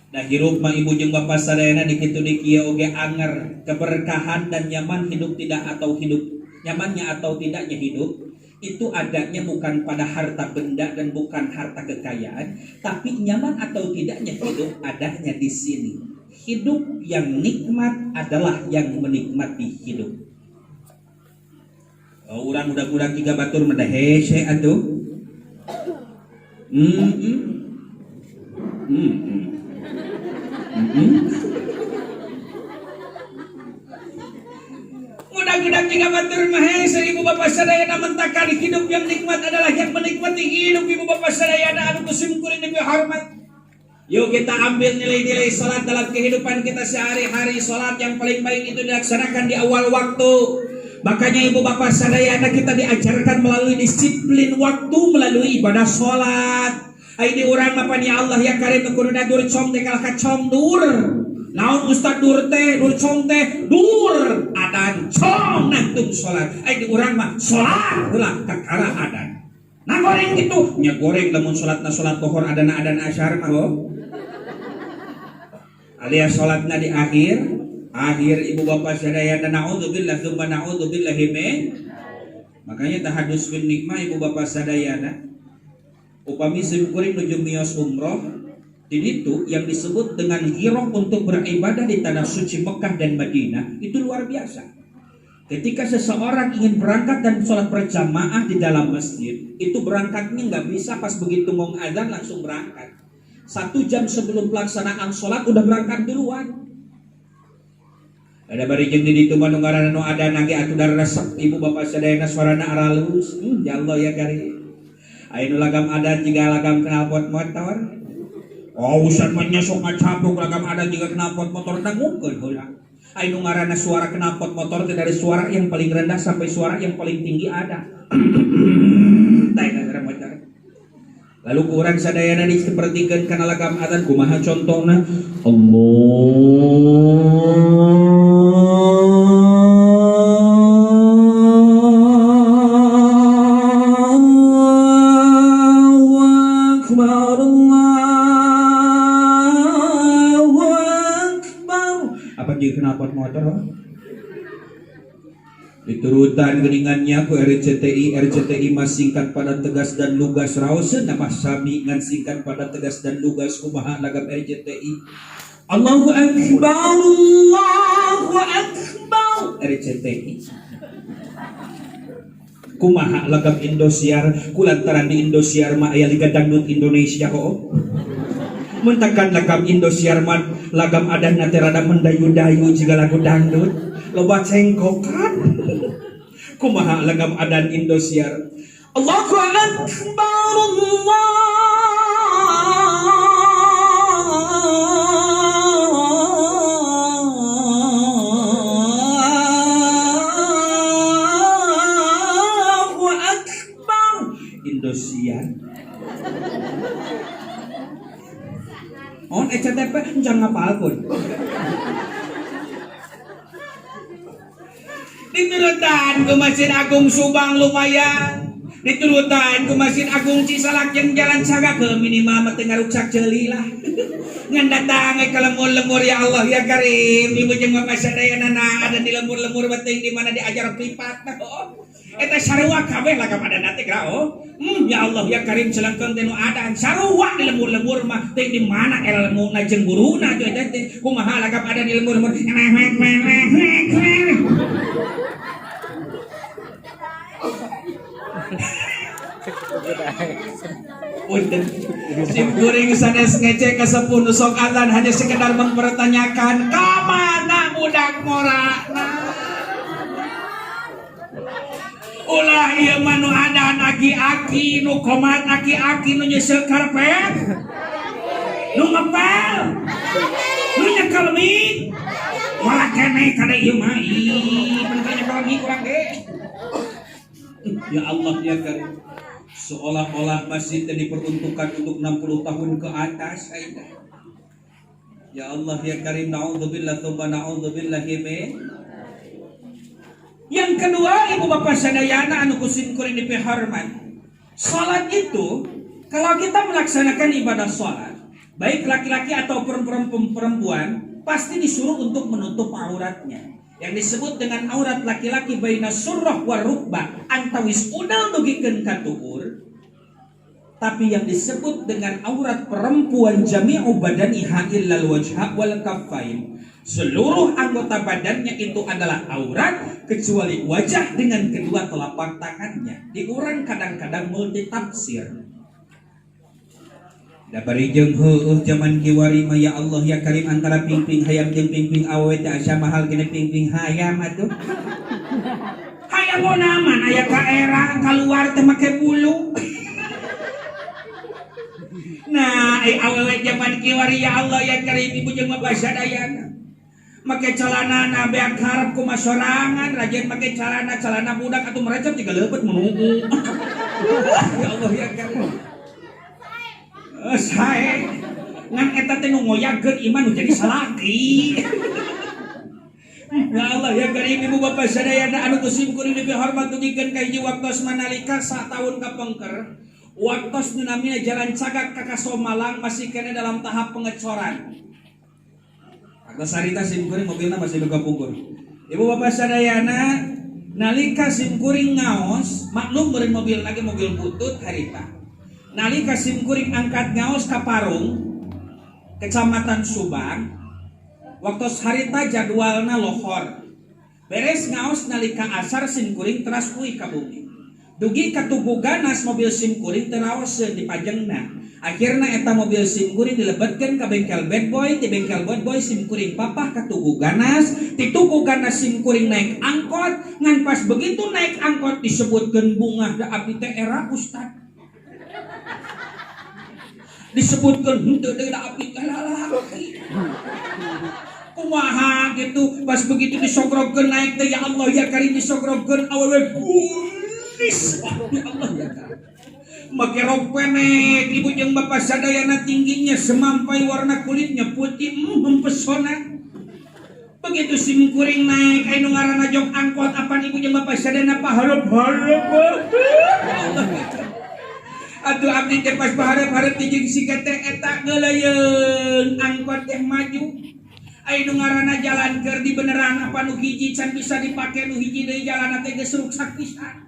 Nah hirup mah ibu jeung bapak sadayana di kitu di kieu oge anger keberkahan dan nyaman hidup tidak atau hidup nyamannya atau tidaknya hidup itu adanya bukan pada harta benda dan bukan harta kekayaan, tapi nyaman atau tidaknya hidup adanya di sini. Hidup yang nikmat adalah yang menikmati hidup. Urang udah tiga batur mendah hese atuh. Mudah-mudahan tiga batur mahesa ibu bapak sadayana mentakan hidup yang nikmat adalah yang menikmati hidup ibu bapak sadayana anu kusim kuring dihormat. Yuk kita ambil nilai-nilai salat dalam kehidupan kita sehari-hari. Salat yang paling baik itu dilaksanakan di awal waktu. Makanya ibu bapak sadayana kita diajarkan melalui disiplin waktu melalui ibadah salat. Ini orang apa nih Allah ya Karim kudu dur com teh kalaka com dur. Naon ustad dur teh dur com teh dur adan com nangtung salat. Ini orang mah salat heula kakara adan. Nah goreng gitu, nya goreng lamun salatna salat pohon adan asyar mah alias salatna di akhir ibu bapak sadayana naudzubillah tsumma naudzubillahi min. Makanya tahadus bin nikmah ibu bapak sadayana upami simkuring nuju mios umroh di itu yang disebut dengan giroh untuk beribadah di tanah suci Mekah dan Madinah itu luar biasa. Ketika seseorang ingin berangkat dan sholat berjamaah di dalam masjid, itu berangkatnya nggak bisa pas begitu mau azan langsung berangkat. 1 jam sebelum pelaksanaan sholat udah berangkat duluan. Ada barijeng di ditu manu ngaranna nu ada nage atuh resep ibu bapak sadayana suarana aralus. Ya Allah ya karim. Aya nu lagam adat jiga lagam knalpot motor. Oh usan mah nya sok ngacapuk lagam adat jiga knalpot motor dangukeun heula. Aya nu ngaranna suara knalpot motor teh dari suara yang paling rendah sampai suara yang paling tinggi ada. Tah eta motor. Lalu kurang sadayana disepertikeun kana lagam adzan kumaha contohna? Allahu Akbar Allahu Akbar. Apa jeung knalpot motor? Diturutan geningannya ku RCTI mas singkat pada tegas dan lugas rauseun nama sami ngan singkat pada tegas dan lugas kumaha lagam RCTI. Allahu Akbar Allahu Akbar RCTI. Kumaha lagam Indosiar kulantaran di Indosiar mah aya Liga Dangdut Indonesia kok. Mun tekan lagam Indosiar mah lagam adanna teh rada mendayu-dayu jiga lagu dangdut. Loba cengkokan. Kumaha lagam adan Indosiar. Allahu Akbar Allahu Akbar Indosiar. On ECTP jangan ngapalkeun. Diturutan ke Masjid Agung Subang lumayan. Diturutan ke Masjid Agung Cisalak yang jalan saga ke minimal mah teu ngaruksak ceuli lah. Ngan datang ke lemur-lemur ya Allah ya Karim. Ibu jeung bapak sadayana ada di lemur-lemur penting di mana diajar privat nah. Eta sarua kabeh lah kepada nanti oh. Ya Allah ya Karim celengkeun teh nu ada sarua di lemur-lemur mah teh di mana era lemurna jeung guruna teh teh kumaha lagap ada di lemur-lemur. Punten sim goreng sanes ngecek ke sepuh nu sok adzan hanya sekedar mempertanyakan kamana budak morana. Ulah ieu mah nu ada aki-aki nu komat aki-aki nu nyeuseuk karpet nu ngepel nu nyekel mie malah keneh kada ieu mah penting nyekel mie kurang ge. Ya Allah ya Karim. Seolah-olah masjid diperuntukkan untuk 60 tahun ke atas. Ya Allah ya Karim, na'udzubillah tsumma na'udzubillahi min. Yang kedua, ibu bapak sadayana anu kusim kuring dipehormat. Salat itu kalau kita melaksanakan ibadah salat, baik laki-laki atau perempuan, pasti disuruh untuk menutup auratnya. Yang disebut dengan aurat laki-laki baina surrah wa rukbah antawis udal dugikeun ka tuhur. Tapi yang disebut dengan aurat perempuan jami'u badaniha illal wajha wal kaffain. Seluruh anggota badannya itu adalah aurat kecuali wajah dengan kedua telapak tangannya. Diurang kadang-kadang multitafsir. Da barijeng heueuh zaman kiwari mah ya Allah ya Karim antara pingping hayam jeung pingping awewe teh asa mahal gini pingping hayam atuh. Hayam monaman aya ka era kaluar teh make bulu. Nah, awewe zaman kiwari ya Allah ya Karim ibu jeung bapak sadayana. Make celana na beak harap ku masorangan rajin make celana budak atuh merecet tiga leupeut menunggu. Ya Allah ya Karim. Sae ngan eta teh nu ngoyagkeun iman nu jadi salaki. Ya Allah ya karim ibu bapak sadayana anu kusim kuring lebih hormat dugikeun ka hiji waktos manalika satahun kapengker. Waktos nu namina jalan cagak ka Somalang masih kena dalam tahap pengecoran. Waktos harita sim kuring mobilna masih boga pungkur. Ibu bapak sadayana nalika sim kuring ngaos maklum beureun mobil lagi mobil butut harita. Nalika sim kuring angkat ngaos ka Parung Kecamatan Subang. Waktu harita jadwalna lohor beres ngaos nalika asar sim kuring teras kuy ka bumi dugi ka Tugu Ganas mobil sim kuring terawaseun di pajengna akhirna eta mobil sim kuring dilebetkeun ka bengkel bad boy di bengkel bad boy sim kuring papah ka Tugu Ganas di Tugu Ganas sim kuring naik angkot ngan pas begitu naik angkot disebutkeun bunga da abdi teh era ustad disebutkeun henteu da abdi teh lalaki kumaha gitu pas begitu disogrogkeun naik teh ya Allah ya karim disogrogkeun awewe kunis ya Allah ya karim make rok pendek ibu jeung bapak sadayana tingginya semampai warna kulitnya putih mempesona begitu sim kuring naik anu ngaranna jok angkot apan ibu jeung bapak sadayana pahareup-hareup atuh abdi teh pas pahareup-hareup jeung siga teh eta geuleuyeun angkot teh maju anu ngaranna jalan keur di beneran apa nu hiji can bisa dipake nu hiji deui jalan teh geus ruksak pisan.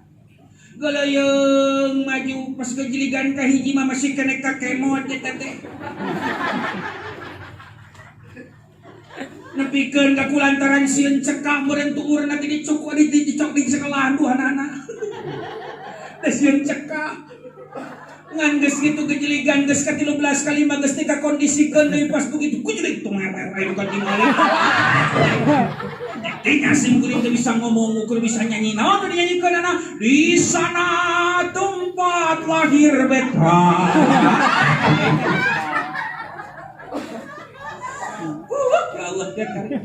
Geuleuyeung maju pas kejiligan ka hiji mah masih kene ka kemot eta teh. Nepikeun ka kulantaran sieun cekak meureun tuurna teh dicok di sekolahan duhanana. Teh sieun cekak. Ngan geus kitu gejeligan geus ka 13 kali mah geus teh kakondisikeun deui pas begitu kujurig tong ngawer anu ka tingali. Teh sim kuring teh bisa ngomong ukur bisa nyanyi naon teh nyanyikeunana di sana tempat lahir beta. Ya Allah ya karim.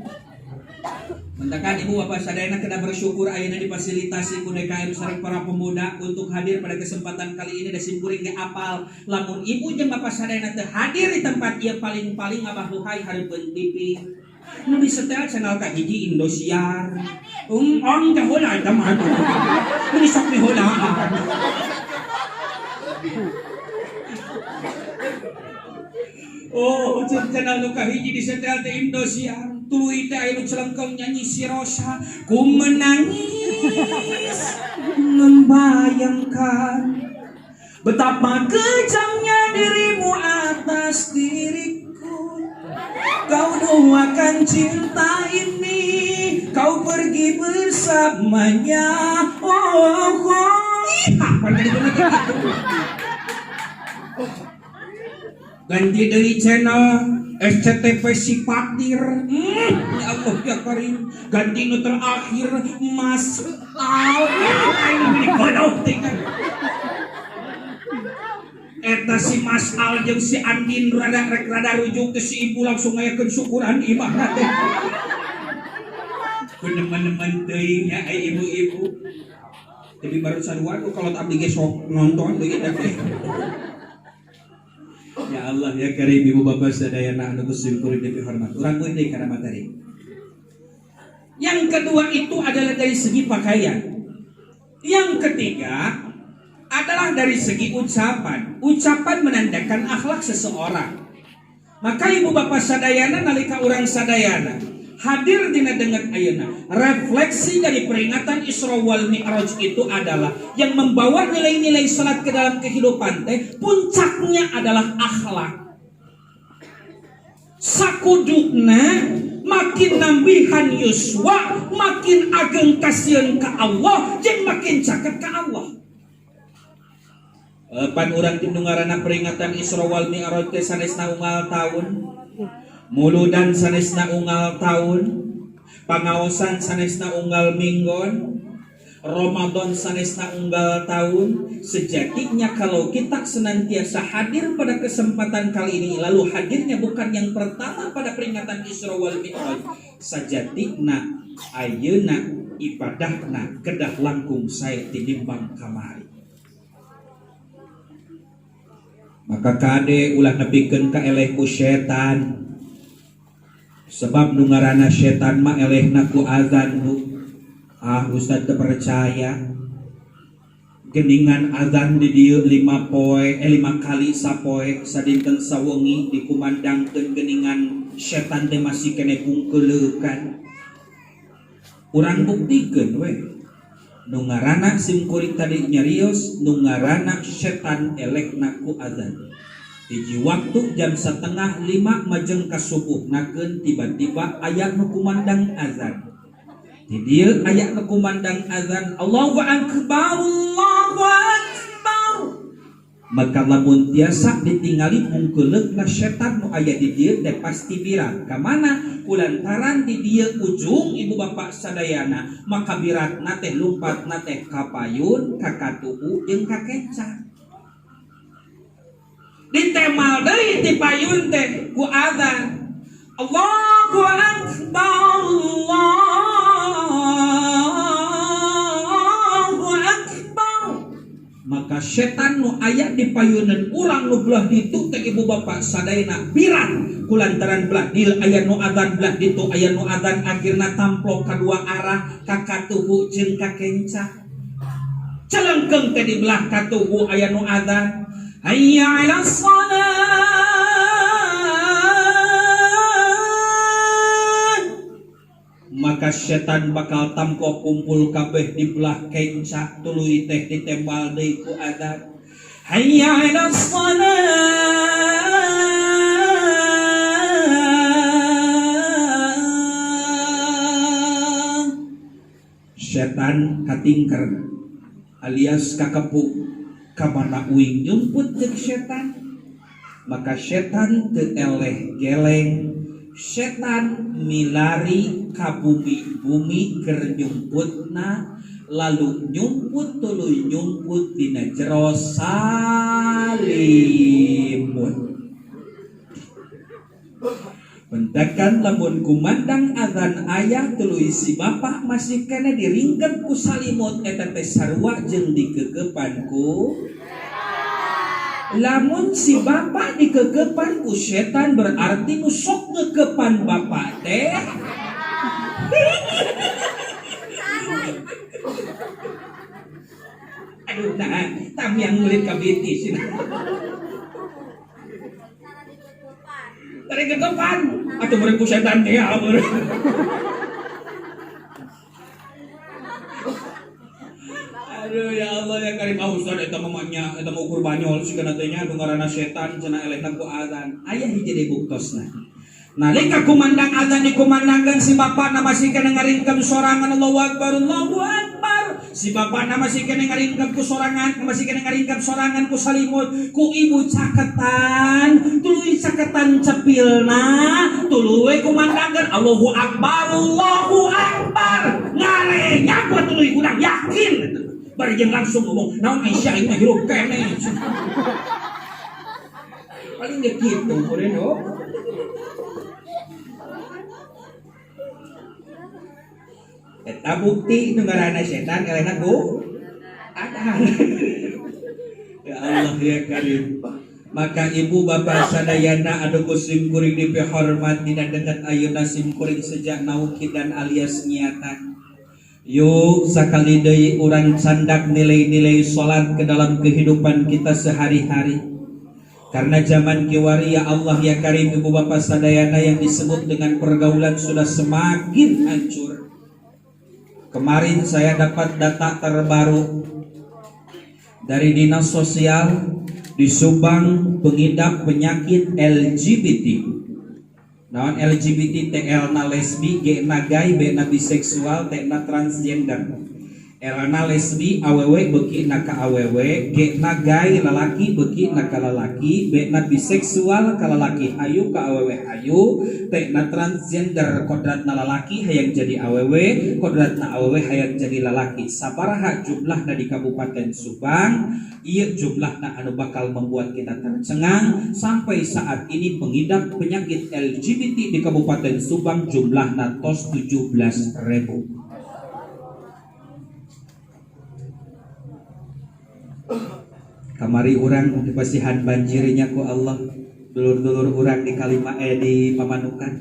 Mentakan ibu bapak sadayana kena bersyukur ayeuna difasilitasi ku DKM sareng para pemuda untuk hadir pada kesempatan kali ini da sim kuring ge apal lamun ibu jeung bapak sadayana teu hadir di tempat ieu paling-paling abah duhai hareupeun TV nu disetel channel ka hiji Indosiar on teh heula eta mah nu disok teh heula oh channel nu ka hiji disetel teh Indosiar tuluy teh aya nu celengkeng nyanyi si Rosa ku menangis membayangkan betapa kejamnya dirimu atas diriku kau doakan cinta ini kau pergi bersamanya ganti dari channel SCTV Sipatir ya Allah ya karim ganti nu terakhir Mas Al ini bodoh tinggal eta si Mas Al jeung si Andin rada rujuk ke si ibu langsung ngayakeun syukuran imah teh ku nemen-nemen teuing nya ibu-ibu tapi baru sarua kalau abdi ge sok nonton deui teh. Ya Allah ya karim ibu bapak sadayana anu kusim kuring dihormat. Urang poe deui kana materi. Yang kedua itu adalah dari segi pakaian. Yang ketiga adalah dari segi ucapan. Ucapan menandakan akhlak seseorang. Maka ibu bapak sadayana nalika urang sadayana hadir dina dengan ayeuna refleksi dari peringatan Isra wal Mi'raj itu adalah yang membawa nilai-nilai salat ke dalam kehidupan teh puncaknya adalah akhlak sakudukna makin nambihan yuswa makin ageng kasieun ka Allah jeung makin caket ka Allah. Pan urang ti nu ngaranna peringatan Isra wal Mi'raj teh sanesna unggal taun muludan sanesna unggal tahun pangaosan sanesna unggal minggon Ramadan sanesna unggal tahun. Sejatinya kalau kita senantiasa hadir pada kesempatan kali ini lalu hadirnya bukan yang pertama pada peringatan Isra wal Mi'raj sajatina ayeuna ibadahna kedah langkung sae tinimbang kamari. Maka kade ulah nepikeun ka eleh ku setan Sebab nu ngaranna setan mah elehna ku azan bu. Ustaz teu percaya. Geningan azan di dieu 5 kali sapoe sadinten sawengi dikumandangkeun geningan setan teh masih kene bungkeuleukan. Urang buktikeun we. Nu ngaranna simkuring tadi nyarios nu ngaranna setan elehna ku azan. Hiji waktu jam 4:30 majeng ka subuh nakeun tiba-tiba aya nu kumandang azan. Di dieu aya nu kumandang azan Allahu akbar Allahu akbar. Maka lamun tiasa ditingali bungkeuleukna setan nu aya di dieu teh pasti birat. Ka mana? Kulantaran di dieu ujung ibu bapak sadayana maka biratna teh lumpatna teh ka payun, ka katuhu jeung ka kecap. Ditemal deui ti payun teh ku azan Allahu akbar Allahu akbar. Maka setan nu aya di payunan urang nu belah ditu teh ibu bapak sadayana birat kulantaran belah dieu aya nu azan belah ditu aya nu azan akhirna tamplok kadua arah ka katuhu jeung ka kenca. Celengkeung teh di belah katuhu aya nu azan hayya 'alas shalah. Maka setan bakal tampo kumpul kabeh di belah kenca tuluy teh ditembal deui ku adzan hayya 'alas shalah. Setan katingker alias kakepuk kamana uing nyumput jeung setan. Maka setan teu eleh geleng, setan milari ka bumi keur nyumputna lalu nyumput tuluy nyumput dina jero salimun. Pendakan lamun kumandang azan ayah tuluy si bapak masih kena diringkep ku salimut eta teh sarua jeung dikekepan ku. Lamun si bapak dikekepan ku setan berarti nu sok ngekepan bapak teh. Aduh nah, tam yang ngelit ka binti cenah. Dari kekepan atau mereka setan ya amur. Aduh ya Allah ya Karim Ustaz eta mamanya eta mau ukur banyol sigana teh nya nu ngaranna setan cenah elehna ku azan. Aya hiji deui buktosna. Nalika kumandang azan dikumandangkeun si bapana masih kena ngaringkep sorangan Allahu akbar Allahu akbar. Si bapana masih kena ngaringkep ku sorangan, masih kena ngaringkep sorangan ku salimut, ku ibu caketan, tuluy caketan cepilna, tuluy kumandangkeun Allahu akbar Allahu akbar. Ngarenya ku tuluy urang yakin. Bari jeung langsung ngomong, naon Aisyah ieu mah hirup keneh. Paling ge kitu meureun do. Eta bukti nu ngaranna setan elehna ku ada. Ya Allah ya Karim. Maka ibu bapak sadayana anu kusim kuring dipehormat dina dekat ayeuna sim kuring sejak nauki dan alias niatan. Yuk sakali deui urang candak nilai-nilai salat ke dalam kehidupan kita sehari-hari. Karena zaman kiwari ya Allah ya Karim ibu bapak sadayana yang disebut dengan pergaulan sudah semakin hancur. Kemarin saya dapat data terbaru dari Dinas Sosial di Subang pengidap penyakit LGBT. Naon LGBT TL na lesbi, G na gay, B na biseksual, T na transgender. L na lesbi, awewe beuki na ka awewe, G na gay lalaki beuki na ka lalaki, B na biseksual ka lalaki hayu ka awewe hayu, T na transgender kodrat na lalaki hayang jadi awewe, kodrat na awewe hayang jadi lalaki. Sabaraha jumlahna di Kabupaten Subang, ieu jumlahna anu bakal membuat kita tercengang. Sampai saat ini pengidap penyakit LGBT di Kabupaten Subang jumlahna tos 17.000. Kamari urang dipasihan banjirnya ku Allah, dulur-dulur urang di Kalima di Pamanukan.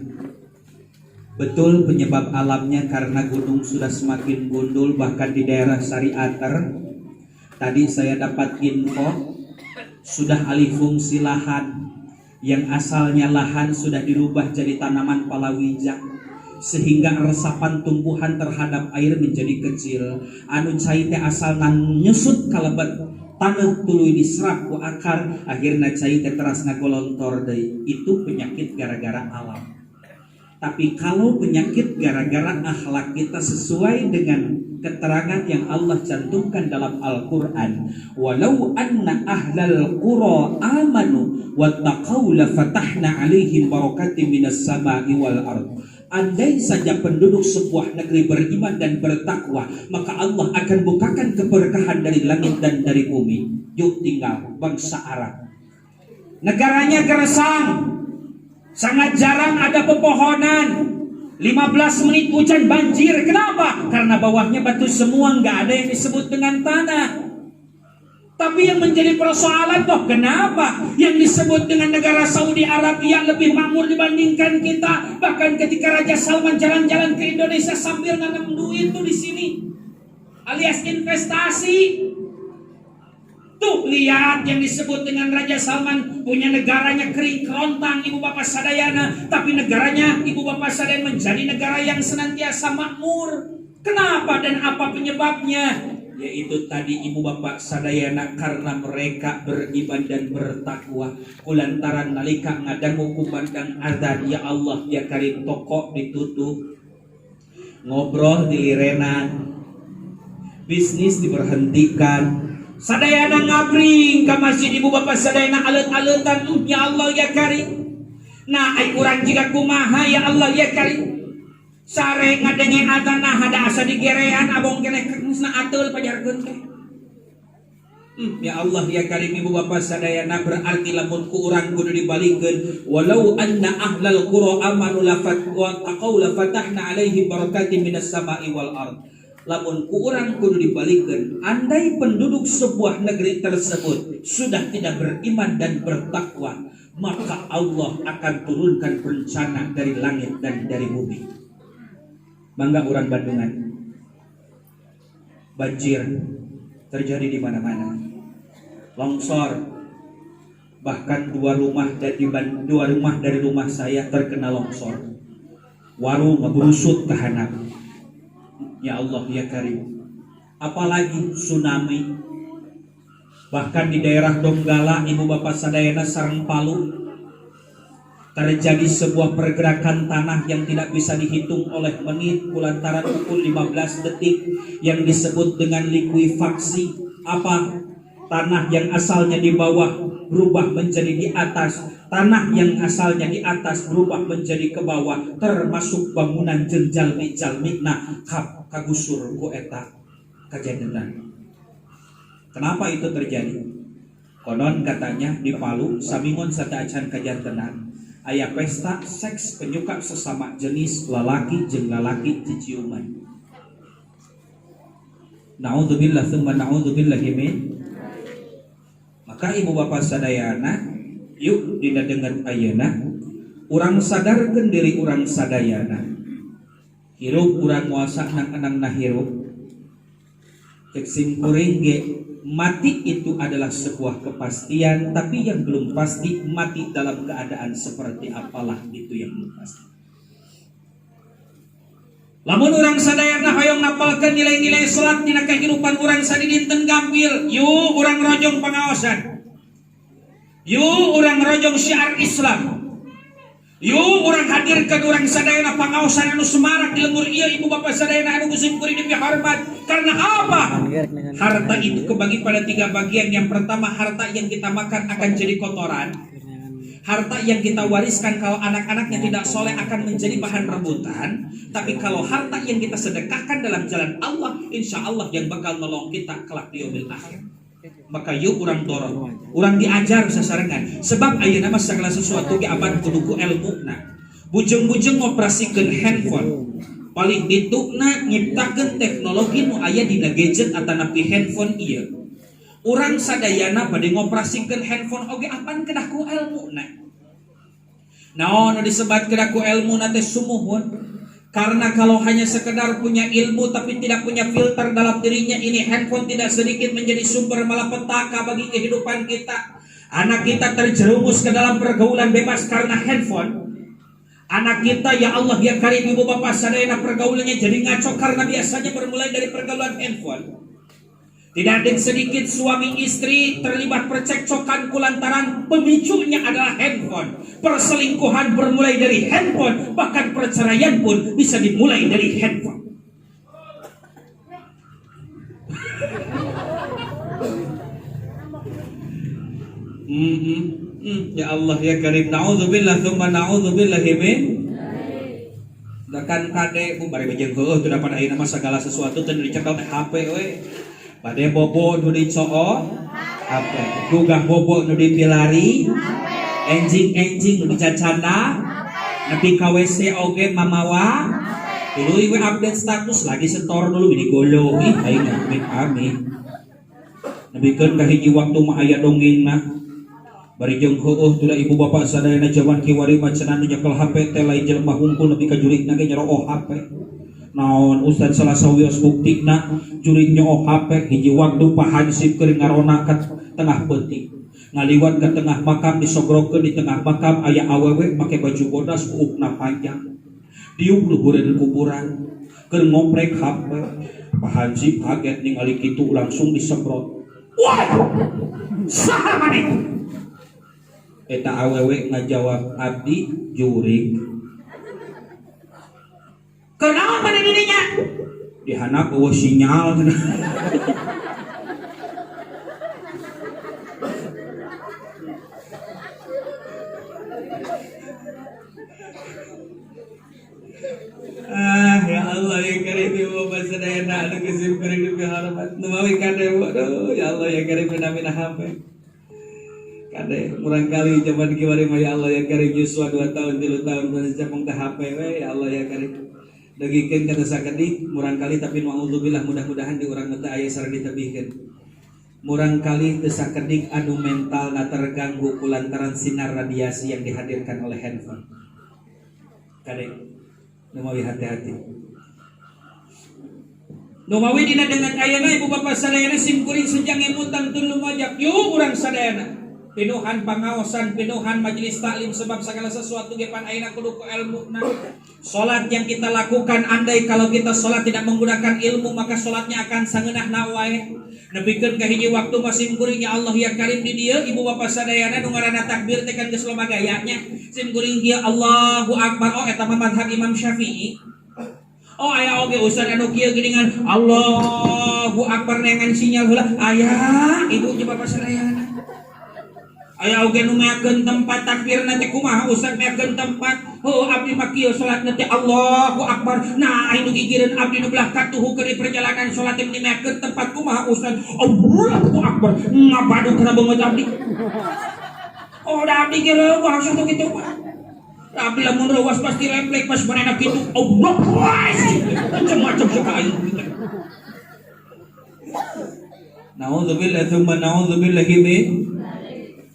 Betul penyebab alamnya karena gunung sudah semakin gundul, bahkan di daerah Sariater. Tadi saya dapat info sudah alih fungsi lahan, yang asalnya lahan sudah dirubah jadi tanaman palawija, sehingga resapan tumbuhan terhadap air menjadi kecil. Anu cai teh asal nyusut kalebet tanah tuluy diserap ku akar, akhirnya cai teh teras ngagolontor deui. Itu penyakit gara-gara alam. Tapi kalau penyakit gara-gara akhlak kita sesuai dengan keterangan yang Allah cantumkan dalam Al-Quran, walau anna ahlal qura amanu wattaqau la fatahna alaihim barakatim minas sama'i wal ard. Andai saja penduduk sebuah negeri beriman dan bertakwa, maka Allah akan bukakan keberkahan dari langit dan dari bumi. Yuk tinggal bangsa Arab, negaranya gersang, sangat jarang ada pepohonan. 15 menit hujan banjir. Kenapa? Karena bawahnya batu semua, nggak ada yang disebut dengan tanah. Tapi yang menjadi persoalan toh kenapa yang disebut dengan negara Saudi Arabia lebih makmur dibandingkan kita? Bahkan ketika Raja Salman jalan-jalan ke Indonesia sambil nanam duit tuh di sini, alias investasi. Tuh lihat yang disebut dengan Raja Salman punya negaranya kering kerontang ibu bapak sadayana, tapi negaranya ibu bapak sadayana menjadi negara yang senantiasa makmur. Kenapa dan apa penyebabnya? Yaitu tadi ibu bapak sadayana karena mereka beriman dan bertakwa. Kulantaran nalika ngadangu kumandang adzan, ya Allah ya Karim, toko ditutup, ngobrol dilirenan, bisnis diberhentikan. Sadayana ngabring ke masjid ibu bapak sadayana alet-aletan, ya Allah ya Karim. Nah ai urang jiga kumaha ya Allah ya Karim. Sare ngadenge adzan ada asa digerean abong keneh keusna ateul pajarkeun teh. Ya Allah ya Karim ibu bapak sadayana, berarti lamun ku urang kudu dibalikeun, walau anna ahlal qura amanu la fatahna alaihim barakatim minas sama'i wal ard. Lamun ku urang kudu dibalikeun, andai penduduk sebuah negeri tersebut sudah tidak beriman dan bertakwa, maka Allah akan turunkan bencana dari langit dan dari bumi. Mangga urang Bandungan, banjir terjadi di mana-mana, longsor, bahkan dua rumah dari rumah saya terkena longsor, warung ngebrusut ke handap. Ya Allah ya Karim, apalagi tsunami. Bahkan di daerah Donggala ibu bapak sadayana sareng Palu terjadi sebuah pergerakan tanah yang tidak bisa dihitung oleh menit kulantaran pukul 15 detik yang disebut dengan likuifaksi. Apa? Tanah yang asalnya di bawah berubah menjadi di atas, tanah yang asalnya di atas berubah menjadi ke bawah, termasuk bangunan jalmi-jalmina kagusur ku eta kajandenan. Kenapa itu terjadi? Konon katanya di Palu samingon sataacan kajantenan aya pesta seks penyuka sesama jenis lalaki jeung lalaki ciciuman. Naudzubillah tsumma naudzubillahi min. Maka ibu bapak sadayana, yuk didadengan ayeuna urang sadarkeun diri urang sadayana. Hirup urang moasa nang hirup. Cek simkuring ge, mati itu adalah sebuah kepastian, tapi yang belum pasti mati dalam keadaan seperti apalah itu yang belum pasti. Lamun urang sadayana hoyong napalkeun nilai-nilai salat dina kehidupan urang sadidinten gampil, yuk urang rojong pangaosan. Yuk urang rojong syiar Islam. Yuk urang hadirkeun urang sadayana pangaosan anu semarak di lembur ieu ibu bapak sadayana anu gusim kuring dipihormat. Karena apa? Harta itu kebagi pada 3 bagian. Yang pertama, harta yang kita makan akan jadi kotoran. Harta yang kita wariskan kalau anak-anaknya tidak soleh akan menjadi bahan rebutan. Tapi kalau harta yang kita sedekahkan dalam jalan Allah, insya Allah yang bakal nolong kita kelak di yaumil akhir. Maka yuk urang dorong, urang diajar sasarengan. Sebab ayeuna mah segala sesuatu ge abad kudu ku elmuna. Bujeng-bujeng ngoperasikeun handphone, paling ditukna nyiptakeun teknologi nu aya dina gadget atanapi handphone ieu. Urang sadayana bade ngoperasikeun handphone oge apan kedah ku elmuna. Naon nu disebat kedah ku elmuna teh sumuhun. Karena kalau hanya sekedar punya ilmu tapi tidak punya filter dalam dirinya, ini handphone tidak sedikit menjadi sumber malapetaka bagi kehidupan kita. Anak kita terjerumus ke dalam pergaulan bebas karena handphone. Anak kita, ya Allah ya Karim, ibu bapak sadayana pergaulannya jadi ngaco karena biasanya bermulai dari pergaulan handphone. Tidak sedikit suami istri terlibat percekcokan kulantaran pemicunya adalah handphone. Perselingkuhan bermulai dari handphone, bahkan perceraian pun bisa dimulai dari handphone. Ya Allah ya Karim, naudzubillah tsumma naudzubillah min. Dakan kade ku bari bejeng heueuh teu dapat ayeuna mah segala sesuatu teu dicekel HP we. Bade bobo nu dicoo HP, gugah bobo nu dipilari, enjing-enjing nu dicacana, nepi ka WC oge mamawa. Tuluy we update status lagi setor dulu ini golo ih aing amin. Nebikeun ka hiji waktu mah aya dongengna. Bari jeung heueuh tuluy ibu bapak sadayana jaman kiwari macenah nu nyekel HP teh lain jelema hungkul nepi ka jurigna ge nyerooh HP. Naon Ustaz salah sawios buktina jurig nyooh HP hiji waktu Pak Hansip keur ngarona ka tengah peuting. Ngaliwat ka tengah makam disogrokeun di tengah makam aya awewe make baju bodas kuukna panjang. Diuk luhureun kuburan keur ngoprek HP. Pak Hansip kaget ningali kitu langsung disemprot. Wah! Saha maneh? Eta awewe ngajawab, abdi jurig. Kenaon mana dirinya? Dihanap eueuh sinyal. Ya Allah ya Karim ibu bapak sadayana anu geus kuring dipihormat. Nu mawi kade waduh ya Allah ya Karim namina HP. Kade murang kali zaman kiwari mah ya Allah ya Karim yuswa 2 tahun 3 tahun cepeng teh HP we ya Allah ya Karim. Dagikeun kata sakedik murang kali tapi naudzubillah mudah-mudahan di urang teh aya sareng ditebihkeun. Murang kali teu sakedik anu mental terganggu kulantaran sinar radiasi yang dihadirkan oleh handphone. Kade numawi hati-hati. Numawi dina dengan ayana ibu bapak sadayana sim kuring senjang emutan tun lumajak yuk urang sadayana. Pinuhan pangaosan, pinuhan majelis taklim sebab segala sesuatu ge pan ayeuna kudu ku ilmuna. Salat yang kita lakukan andai kalau kita salat tidak menggunakan ilmu maka salatnya akan sangeunahna wae. Nepikeun ka hiji waktu masim kuring ya Allah ya Karim di dieu ibu bapak sadayana nu ngaranna takbir teh kan geus loba gayanya. Sim kuring kieu Allahu Akbar oh eta mah mazhab Imam Syafi'i. Oh aya oge ustaz anu kieu geuningan Allahu Akbar nengan sinyal heula aya ibu jeung bapak sadayana. Aya oge nu meakeun tempat takbir nanti kumaha ustaz meakeun tempat heuh abdi mah kieu salat nanti Allahu Akbar nah anu gigireun abdi nu belah katuhu keur di perjalanan salat teh meakeun tempat kumaha ustaz Allahu Akbar ngabadu kana beungeut abdi oh da abdi ge reueuh harus atuh kitu mah abdi lamun reuwas pasti refleks pas manehna kitu Allahu Akbar macam-macam sekali naudzubillah tsumma naudzubillah min.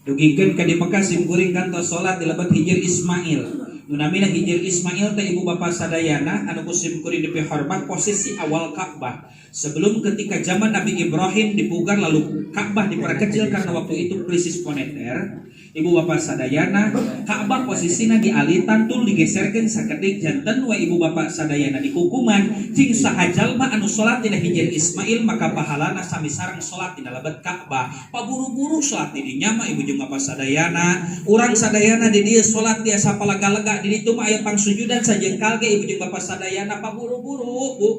Dugikeun ka di Mekah sim kuring kantos salat di lebat Hijr Ismail. Nu namina Hijr Ismail teh ibu bapak sadayana anu sim kuring dipihormat posisi awal Ka'bah. Sebelum ketika zaman Nabi Ibrahim dipugar lalu Ka'bah diperkecil karena waktu itu krisis moneter. Ibu bapak sadayana Ka'bah posisina dialitan tul digeserkeun sakedik janten we ibu bapak sadayana dikukuman cing saha jalma anu salat dina Hijr Ismail maka pahalana sami sareng salat dina lebat Ka'bah. Paburu-buru salat di dinya mah ibu jeung bapak sadayana urang sadayana di dieu salat tiasa palaga-lega di ditu mah aya pangsujudan sajengkal ge ibu jeung bapak sadayana paburu-buru Bu.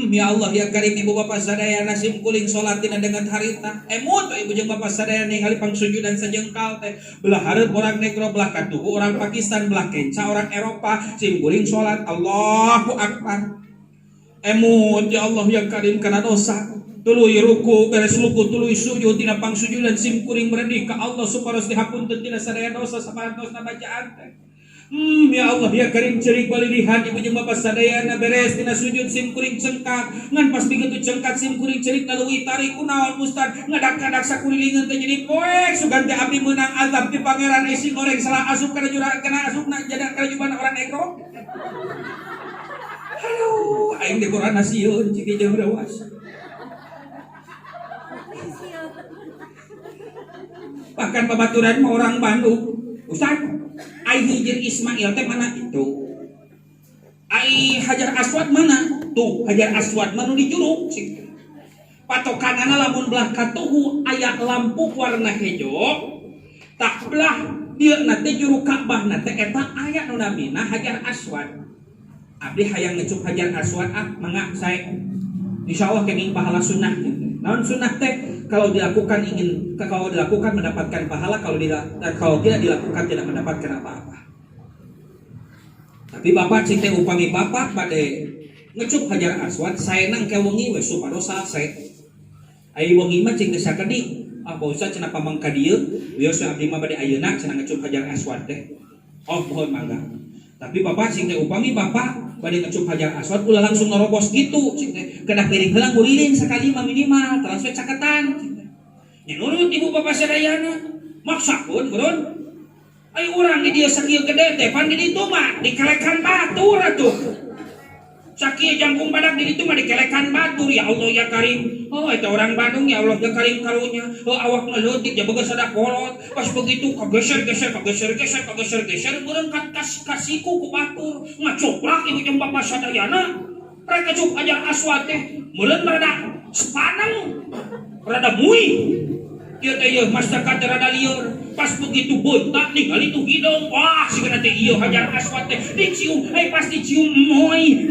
Ya Allah ya Karim ibu bapak sadayana sim kuling salat dina dengan harita emut ibu jeung bapak sadayana ningali pangsujudan sajengkal teh belah hareup orang negro belah katuhu orang Pakistan belah kenca orang Eropa sim kuring salat Allahu Akbar emut ya Allah ya Karim kana dosa tuluy ruku beres ruku tuluy sujud tina pangsujudan sim kuring merendik ka Allah supados dihapunten tina sadaya dosa sapaantosna bacaan teh ya Allah ya Karim cerik balilihan ibu jeung bapak sadayana beres tina sujud sim kuring cengkat ngan pas begitu cengkat sim kuring cerik naleuwi tarik kunaon ustad ngadak-ngadak sakurilingeun teh jadi poek sugan teh abdi meunang azab di pangeran isi goreng salah asup kana jurang kana asupna jadak kana juban orang negro Aduh, aing di Quran nasieun cik jeung rewas. Bahkan babaturan mah orang Bandung. Ustaz, ai hijir Ismail teh mana itu? Ai Hajar Aswad mana? Tuh, Hajar Aswad mah nu di Juruk. Patokanana lamun belah katuhu aya lampu warna hejo. Tak belah dia nate juru Ka'bah nate eta aya nu namina Hajar Aswad. Abdi hayang ngecup Hajar Aswad mangga sae. Insyaallah kenging pahala sunnah. Naon sunnah teh kalau dilakukan mendapatkan pahala, kalau tidak dilakukan tidak mendapatkan apa-apa. Tapi bapak cing teh upami bapak bade ngecup Hajar Aswad saenang ke wengi we supados salse. Ai wengi mah cing geus sakedi. Pak Ustaz cenah pamangka dieu, wios abdi mah bade ayeuna cenah ngecup Hajar Aswad teh. Oh mohon mangga. Tapi bapak cing teh upami bapak bade ngecup Hajar Aswad ulah langsung nerobos gitu cing teh. Kedah piring heula nguriling sakali mah minimal transfer caketan. Nya nurut ibu bapak sadayana maksakeun bron. Ai urang di dieu sakieu gede teh pan di ditu mah dikelekan batur atuh. Sakieu jangkung badak di ditu mah dikelekan batur ya Allah ya Karim. Oh eta orang Bandung ya Allah ya Karim karunya. Oh awak ngeleutik ya beger sada kolot. Pas begitu kageser-geser meureun kasiku ku batur. Ngacoplak ibu jeung bapak sadayana. Rek kecup Hajar Aswad teh meureun rada sepaneng. Rada muih. Ieu teh ieu masyarakat rada lieur. Pas begitu bontak ningali tuh hidung. Wah, sigana teh ieu Hajar Aswad teh dicium, pas dicium moy.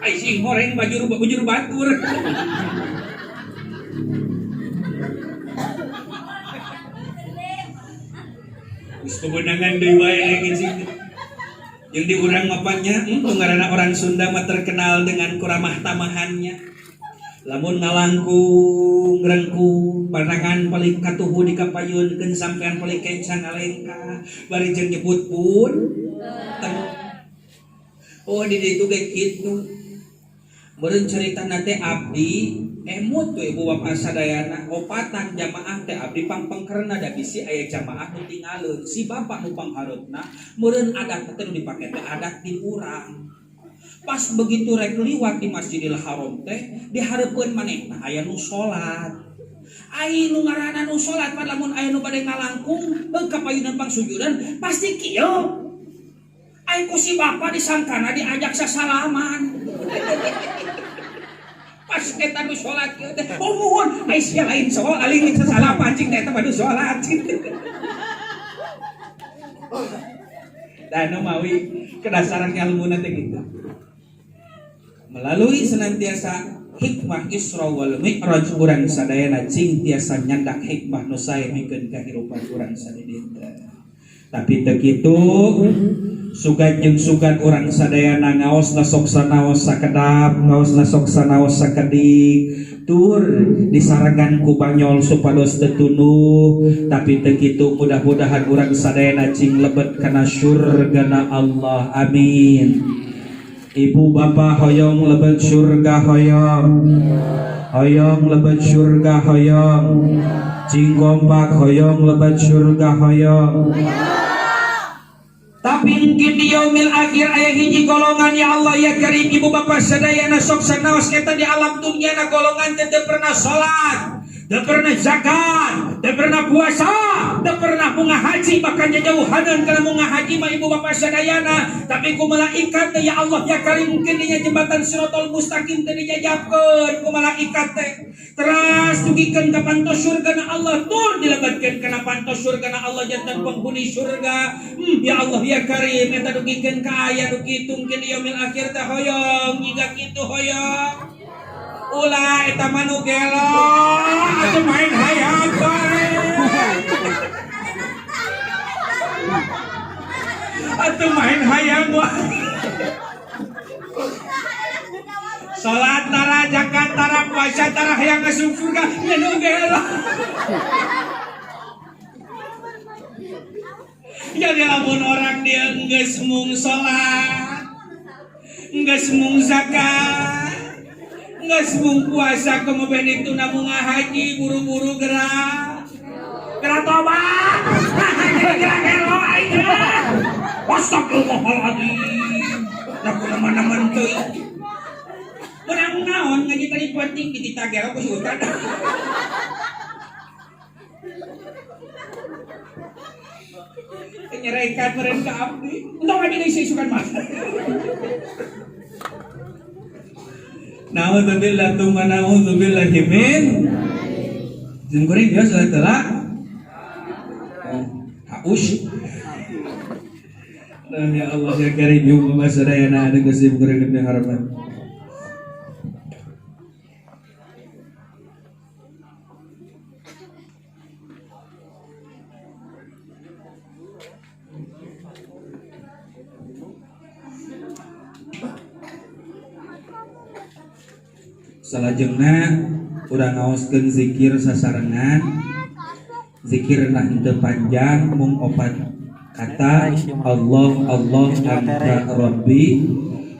Ai sing horeng bajur batur. Geus kebenangan deui wae engin sing. Yang di urang mapanya, ngaranna orang Sunda mah terkenal dengan kuramah tamahannya. Lamun ngalangkung ngrengkung pandangan paling katuhu dikapayunkeun sampean paling kencang alengka bari jeung nyebut pun oh di ditu ge kitu meureun caritana teh abdi emut tuh ibu bapak sadayana opatan jamaah teh abdi pangpengkerna da bisi aya jamaah nu tingaleun si bapak nu panghareupna meureun adat teh nu dipake teh adat di urang. Pas begitu rek liwat di Masjidil Haram teh dihareupeun manehna aya nu salat. Ai nu ngaranna nu salat pan lamun aya nu bade ngalangkung kapayunan pangsujudan pasti kieu. Ai ku si bapa disangkana diajak sasalaman. Pas eta nu salat kieu teh oh muhun ai sia lain soal aling sasalaman cing teh eta badu salat. Dan mawi kedasaran ilmuna teh gitu. Melalui senantiasa hikmah Isra wal Mi'raj urang sadayana cing tiasa nyandak hikmah nu sae mikeun kahirupan urang sadaya. Tapi teu kitu sugan jeung sugan urang sadayana ngaosna sok sanaos sakedap, ngaosna sok sanaos sakedik, tur disarangan ku banyol supados teu tunuh. Tapi teu kitu mudah-mudahan urang sadayana cing lebet kana syurgana Allah. Amin. Ibu bapak hoyong lebet surga hoyong, hoyong lebet surga hoyong, cing kompak hoyong lebet surga hoyong. Tapi mungkin di yaumil akhir aya hiji golongan ya Allah ya Karim ibu bapak sadayana sok sanaos eta di alam dunya na golongan teu pernah salat, teu pernah zakat, teu pernah puasa, teu pernah bunga haji, bahkan jauhanan kana bunga haji mah ibu bapak sadayana. Tapi ku malaikat teh ya Allah ya Karim mungkin dinya jembatan Siratal Mustaqim teh dijajabkeun ku malaikat teh. Teras dugikeun ka pantos surgana Allah tur dilebetkeun kana pantos surgana Allah janten penghuni surga. Ya Allah ya Karim eta dugikeun ka aya nu kitu mungkin di yaumil akhir teh hoyong jiga kitu hoyong. Ulah eta mah nu gelo atuh main hayang bae. Atuh main hayang wae. Salat tara zakat tara puasa tara hayang masuk surga nya nu gelo. Jadi lamun orang dia geus mung salat, geus mung zakat, geus mung puasa kemudian itu namung haji buru-buru gerak tobat. Gerak elo aja. Astagfirullahaladzim. Aku naman tuh. Menang naon ngaji tadi penting ditagih aku si Ustad. Nyeraikan meren ke abdi. Untung aja nih isukan mas. Na'udzubillah tsumma na'udzubillah min. Jengkuring dia salah telak. Haus. Ya Allah ya Karim ya Muhammad sadayana ada kasih kurang lebih harapan. Salajengna urang ngaoskeun zikir sasarengan. Zikir nah henteu panjang mung opat kata Allah Allah anta rabbi.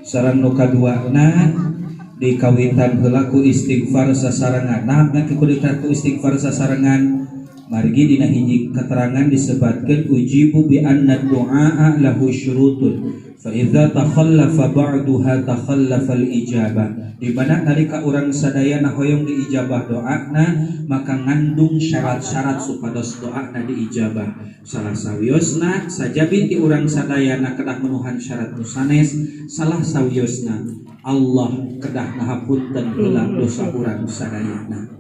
Sareng nu kaduana dikawitan heula ku istighfar sasarengan. Nah ku istighfar sasarengan margi dina hiji keterangan disebutkeun ujibu bi anna du'a lahu syurutun fa idza takhallafa ba'daha takhallafa al-ijabah. Di mana nalika urang sadayana hoyong diijabah doana maka ngandung syarat-syarat supados doana diijabah. Salah sawiosna sajabi ti urang sadayana kedah menuhan syarat nu sanes, salah sawiosna Allah kedah ngahapunten heula dosa urang sadayana.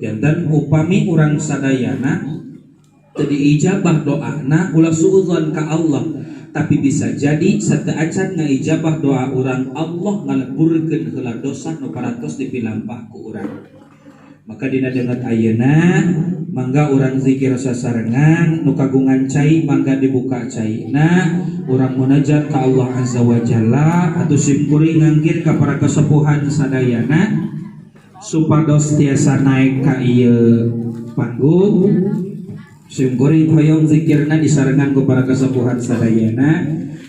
Janten upami urang sadayana teu diijabah doana ulah suudzon ka Allah, tapi bisa jadi sateuacan ngaijabah doa urang Allah ngaleburkeun heula dosa nu parantos dipilampah ku urang. Maka dina deungeut ayeuna mangga urang zikir sasarengan nu kagungan cai mangga dibuka caina, urang munajat ka Allah azza wa jalla atuh simkuring ngangkin ka para kasepuhan sadayana supados tiasa naik ka ieu panggung. Simkuring hoyong zikirna disarengan ku para kasepuhan sadayana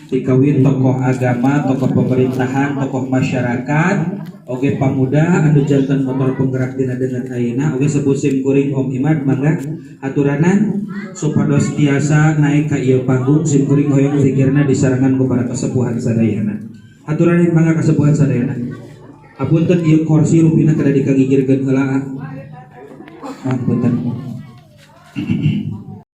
dikawin tokoh agama, tokoh pemerintahan, tokoh masyarakat, oge pamuda anu janten motor penggerak dina dengan ayeuna oge sebut simkuring Om Imad mangga aturanan supados tiasa naik ka ieu panggung. Simkuring hoyong zikirna disarengan ku para kasepuhan sadayana. Aturanan mangga kasepuhan sadayana. Apunten ieu kursi rupina kada dikagigirkeun heula. Apunten.